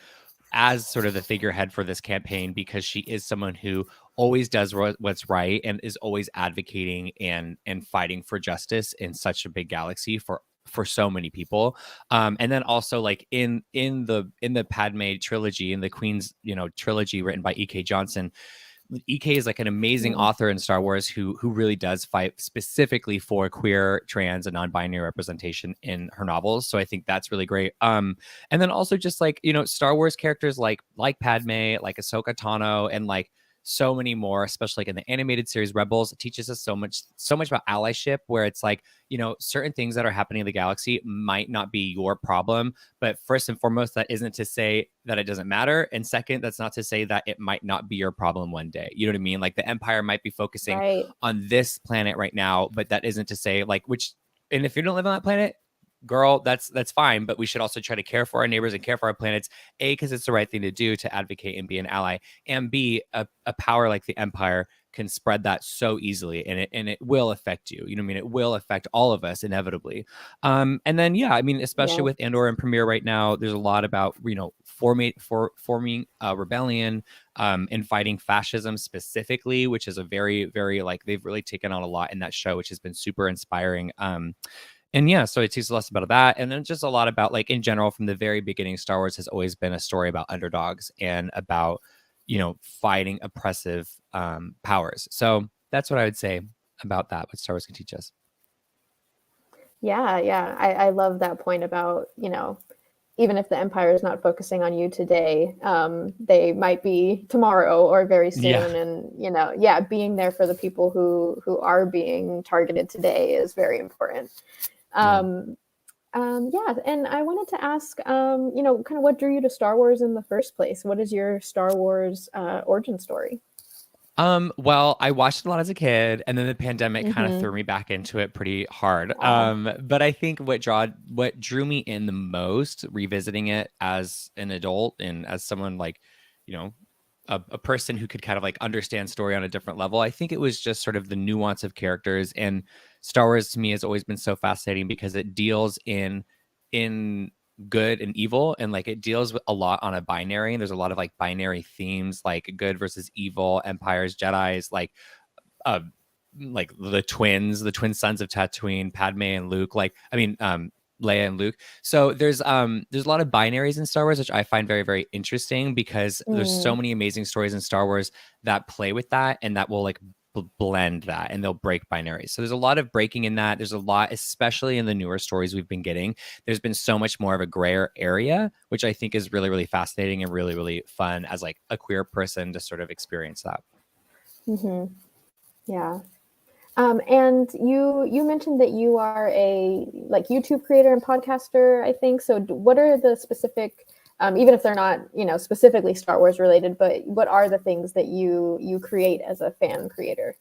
as sort of the figurehead for this campaign because she is someone who always does what's right and is always advocating and fighting for justice in such a big galaxy for so many people. And then also like in the Padme trilogy, in the Queen's, you know, trilogy written by E.K. Johnson, EK is like an amazing author in Star Wars who really does fight specifically for queer, trans, and non-binary representation in her novels. So I think that's really great. And then also just like, you know, Star Wars characters like Padme, like Ahsoka Tano, and like so many more, especially like in the animated series Rebels. It teaches us so much about allyship, where it's like, you know, certain things that are happening in the galaxy might not be your problem, but first and foremost, that isn't to say that it doesn't matter, and second, that's not to say that it might not be your problem one day. You know what I mean? Like the Empire might be focusing on this planet right now, but that isn't to say like and if you don't live on that planet, girl, that's fine, but we should also try to care for our neighbors and care for our planets, A, because it's the right thing to do to advocate and be an ally, and B, a power like the Empire can spread that so easily, and it will affect you. You know what I mean? It will affect all of us inevitably. And then I mean, especially with Andor and Premiere right now, there's a lot about, you know, forming a rebellion, and fighting fascism specifically, which is a very, very, like, they've really taken on a lot in that show, which has been super inspiring. And so it teaches us about that. And then just a lot about, like, in general, from the very beginning, Star Wars has always been a story about underdogs and about, you know, fighting oppressive powers. So that's what I would say about that, what Star Wars can teach us. Yeah. I love that point about, you know, even if the Empire is not focusing on you today, they might be tomorrow or very soon. Yeah. And, you know, being there for the people who are being targeted today is very important. And I wanted to ask, you know, kind of what drew you to Star Wars in the first place? What is your Star Wars origin story? Well, I watched it a lot as a kid, and then the pandemic kind of threw me back into it pretty hard. But I think what drew me in the most, revisiting it as an adult and as someone like, you know, a person who could kind of like understand story on a different level, I think it was just sort of the nuance of characters. And Star Wars to me has always been so fascinating because it deals in good and evil, and like it deals with a lot on a binary, and there's a lot of like binary themes, like good versus evil, empires, Jedis, like the twin sons of Tatooine, Padme and Luke, like Leia and Luke. So there's a lot of binaries in Star Wars, which I find very, very interesting because there's so many amazing stories in Star Wars that play with that and that will like blend that, and they'll break binaries. So there's a lot of breaking in that. There's a lot, especially in the newer stories we've been getting, there's been so much more of a grayer area, which I think is really, really fascinating and really, really fun as like a queer person to sort of experience that. Yeah. And you mentioned that you are a like YouTube creator and podcaster, I think. So what are the specific, even if they're not, you know, specifically Star Wars related, but what are the things that you create as a fan creator?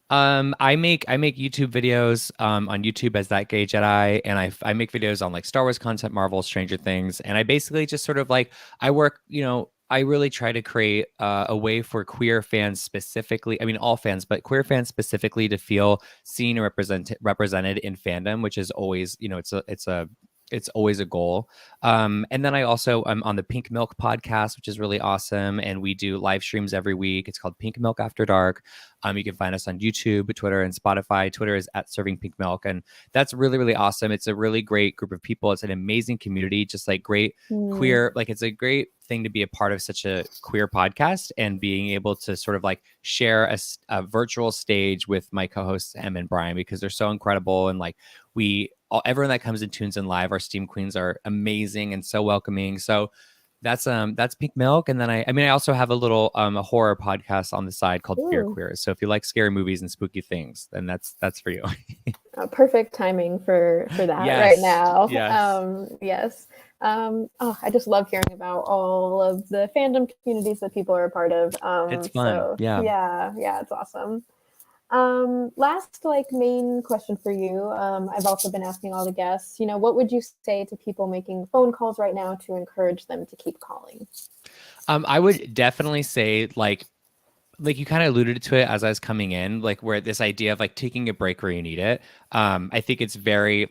I make YouTube videos on YouTube as That Gay Jedi, and I make videos on like Star Wars content, Marvel, Stranger Things, and I basically just sort of like I work, you know, I really try to create a way for queer fans specifically, I mean all fans, but queer fans specifically to feel seen and represented in fandom, which is always, you know, it's always a goal. And then I'm on the Pink Milk podcast, which is really awesome. And we do live streams every week. It's called Pink Milk After Dark. You can find us on YouTube, Twitter, and Spotify. Twitter is @ServingPinkMilk. And that's really, really awesome. It's a really great group of people. It's an amazing community, just like great queer, like it's a great thing to be a part of such a queer podcast and being able to sort of like share a virtual stage with my co-hosts, Em and Brian, because they're so incredible. And like everyone that comes and tunes in live, our Steam Queens are amazing and so welcoming. So that's Pink Milk. And then I also have a little a horror podcast on the side called Fear Queers. So if you like scary movies and spooky things, then that's for you. Perfect timing for that right now. Yes. I just love hearing about all of the fandom communities that people are a part of. It's fun. So, yeah, it's awesome. Last main question for you. I've also been asking all the guests, what would you say to people making phone calls right now to encourage them to keep calling? I would definitely say like you kind of alluded to it as I was coming in, like where this idea of like taking a break where you need it. I think it's very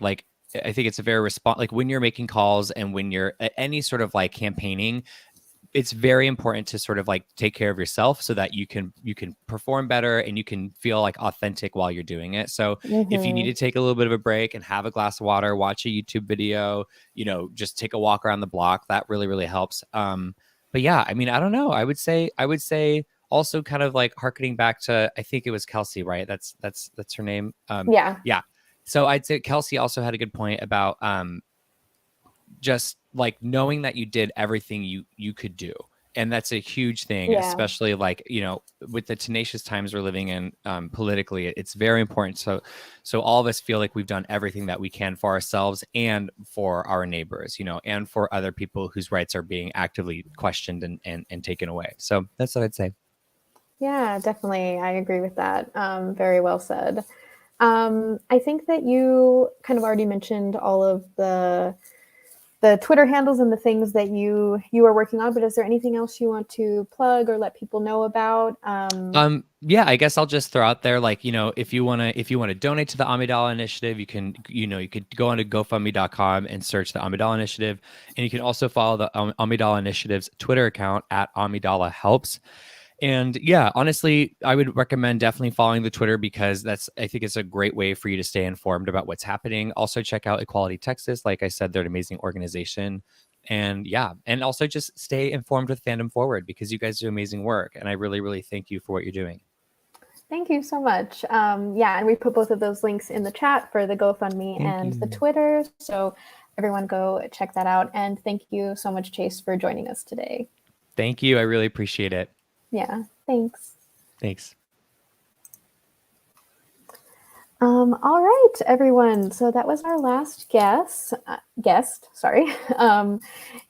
I think it's a very like when you're making calls and when you're at any sort of like campaigning, it's very important to sort of like take care of yourself so that you can perform better and you can feel like authentic while you're doing it. So if you need to take a little bit of a break and have a glass of water, watch a YouTube video, just take a walk around the block, that really, really helps. But yeah, I mean, I don't know. I would say also kind of like hearkening back to, I think it was Kelsey, right? That's her name. Yeah. So I'd say Kelsey also had a good point about just like knowing that you did everything you could do. And that's a huge thing, especially like, with the tenacious times we're living in politically, it's very important. So all of us feel like we've done everything that we can for ourselves and for our neighbors, and for other people whose rights are being actively questioned and taken away. So that's what I'd say. Yeah, definitely. I agree with that. Very well said. I think that you kind of already mentioned all of the Twitter handles and the things that you are working on, but is there anything else you want to plug or let people know about? Yeah, I guess I'll just throw out there, like, if you want to donate to the Amidala Initiative, you can, you could go onto GoFundMe.com and search the Amidala Initiative. And you can also follow the Amidala Initiative's Twitter account at Amidala Helps. And yeah, honestly, I would recommend definitely following the Twitter because I think it's a great way for you to stay informed about what's happening. Also check out Equality Texas. Like I said, they're an amazing organization. And yeah, and also just stay informed with Fandom Forward because you guys do amazing work. And I really, really thank you for what you're doing. Thank you so much. And we put both of those links in the chat for the GoFundMe and the Twitter. So everyone go check that out. And thank you so much, Chase, for joining us today. Thank you. I really appreciate it. Yeah, thanks. Thanks. All right, everyone. So that was our last guest.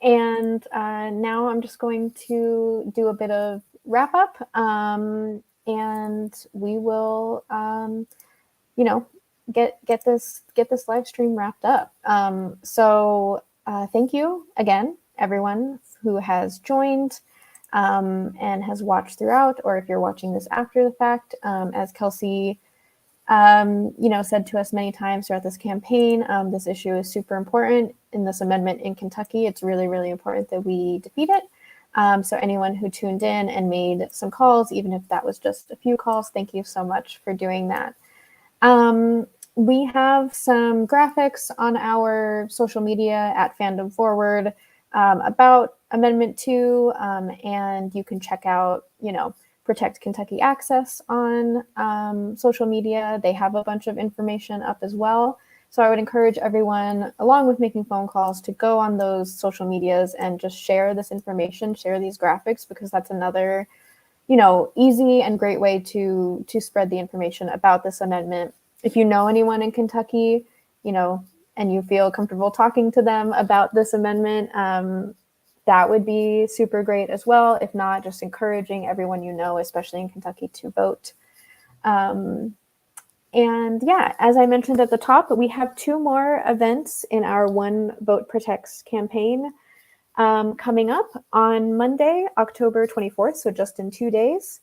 And now I'm just going to do a bit of wrap up. And we will, get this live stream wrapped up. So thank you again, everyone who has joined. And has watched throughout, or if you're watching this after the fact, as Kelsey, said to us many times throughout this campaign, this issue is super important in this amendment in Kentucky. It's really, really important that we defeat it. So anyone who tuned in and made some calls, even if that was just a few calls, thank you so much for doing that. We have some graphics on our social media at Fandom Forward about Amendment 2, and you can check out, Protect Kentucky Access on social media. They have a bunch of information up as well. So I would encourage everyone, along with making phone calls, to go on those social medias and just share this information, share these graphics, because that's another, easy and great way to spread the information about this amendment. If you know anyone in Kentucky, and you feel comfortable talking to them about this amendment, that would be super great as well. If not, just encouraging everyone especially in Kentucky, to vote. And yeah, as I mentioned at the top, we have 2 more events in our One Vote Protects campaign coming up on Monday, October 24th, so just in 2 days.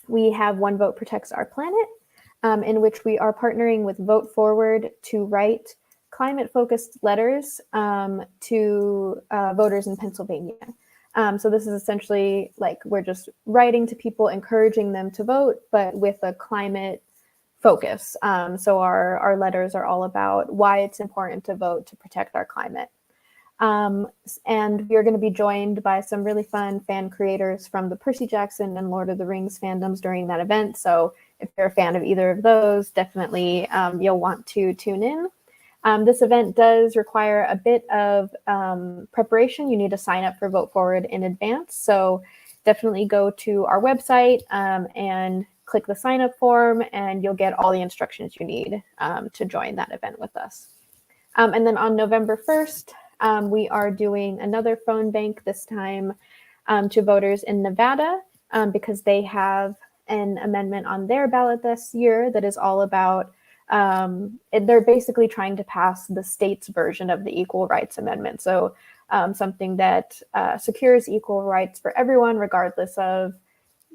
We have One Vote Protects Our Planet, in which we are partnering with Vote Forward to write climate-focused letters to voters in Pennsylvania. So this is essentially like we're just writing to people, encouraging them to vote, but with a climate focus. So our letters are all about why it's important to vote to protect our climate. And we're going to be joined by some really fun fan creators from the Percy Jackson and Lord of the Rings fandoms during that event. So if you're a fan of either of those, definitely you'll want to tune in. This event does require a bit of preparation. You need to sign up for Vote Forward in advance. So definitely go to our website and click the sign up form, and you'll get all the instructions you need to join that event with us. And then on November 1st, we are doing another phone bank this time to voters in Nevada because they have an amendment on their ballot this year that is all about, they're basically trying to pass the state's version of the Equal Rights Amendment. So something that secures equal rights for everyone, regardless of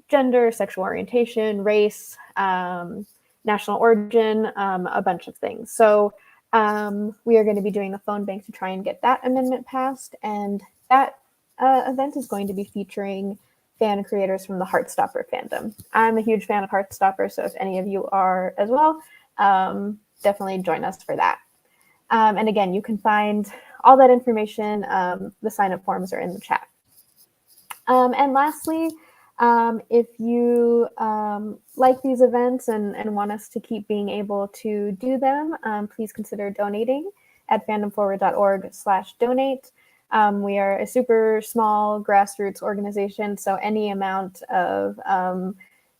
gender, sexual orientation, race, national origin, a bunch of things. So we are going to be doing a phone bank to try and get that amendment passed. And that event is going to be featuring fan creators from the Heartstopper fandom. I'm a huge fan of Heartstopper, so if any of you are as well, definitely join us for that. And again, you can find all that information. The sign-up forms are in the chat. And lastly, if you like these events and want us to keep being able to do them, please consider donating at fandomforward.org/donate. We are a super small grassroots organization, so any amount of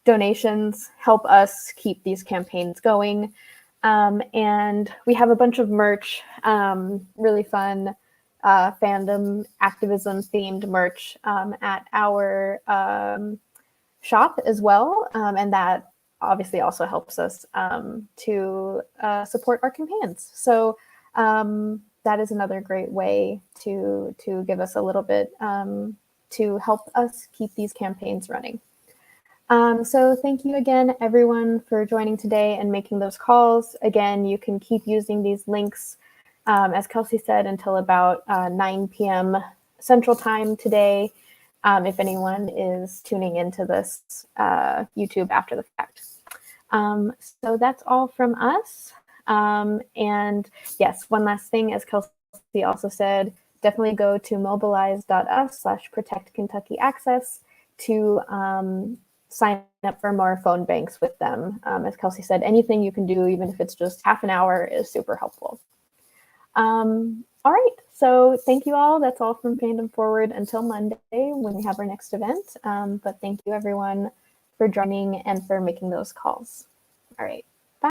donations help us keep these campaigns going. And we have a bunch of merch, really fun fandom activism themed merch at our shop as well. And that obviously also helps us to support our campaigns. So that is another great way to give us a little bit to help us keep these campaigns running. So thank you again, everyone, for joining today and making those calls. Again, you can keep using these links, as Kelsey said, until about 9 p.m. Central Time today, if anyone is tuning into this YouTube after the fact. So that's all from us. And yes, one last thing, as Kelsey also said, definitely go to mobilize.us/protectkentuckyaccess to sign up for more phone banks with them. As Kelsey said, anything you can do, even if it's just half an hour, is super helpful. All right, so thank you all. That's all from Fandom Forward until Monday when we have our next event. But thank you everyone for joining and for making those calls. All right.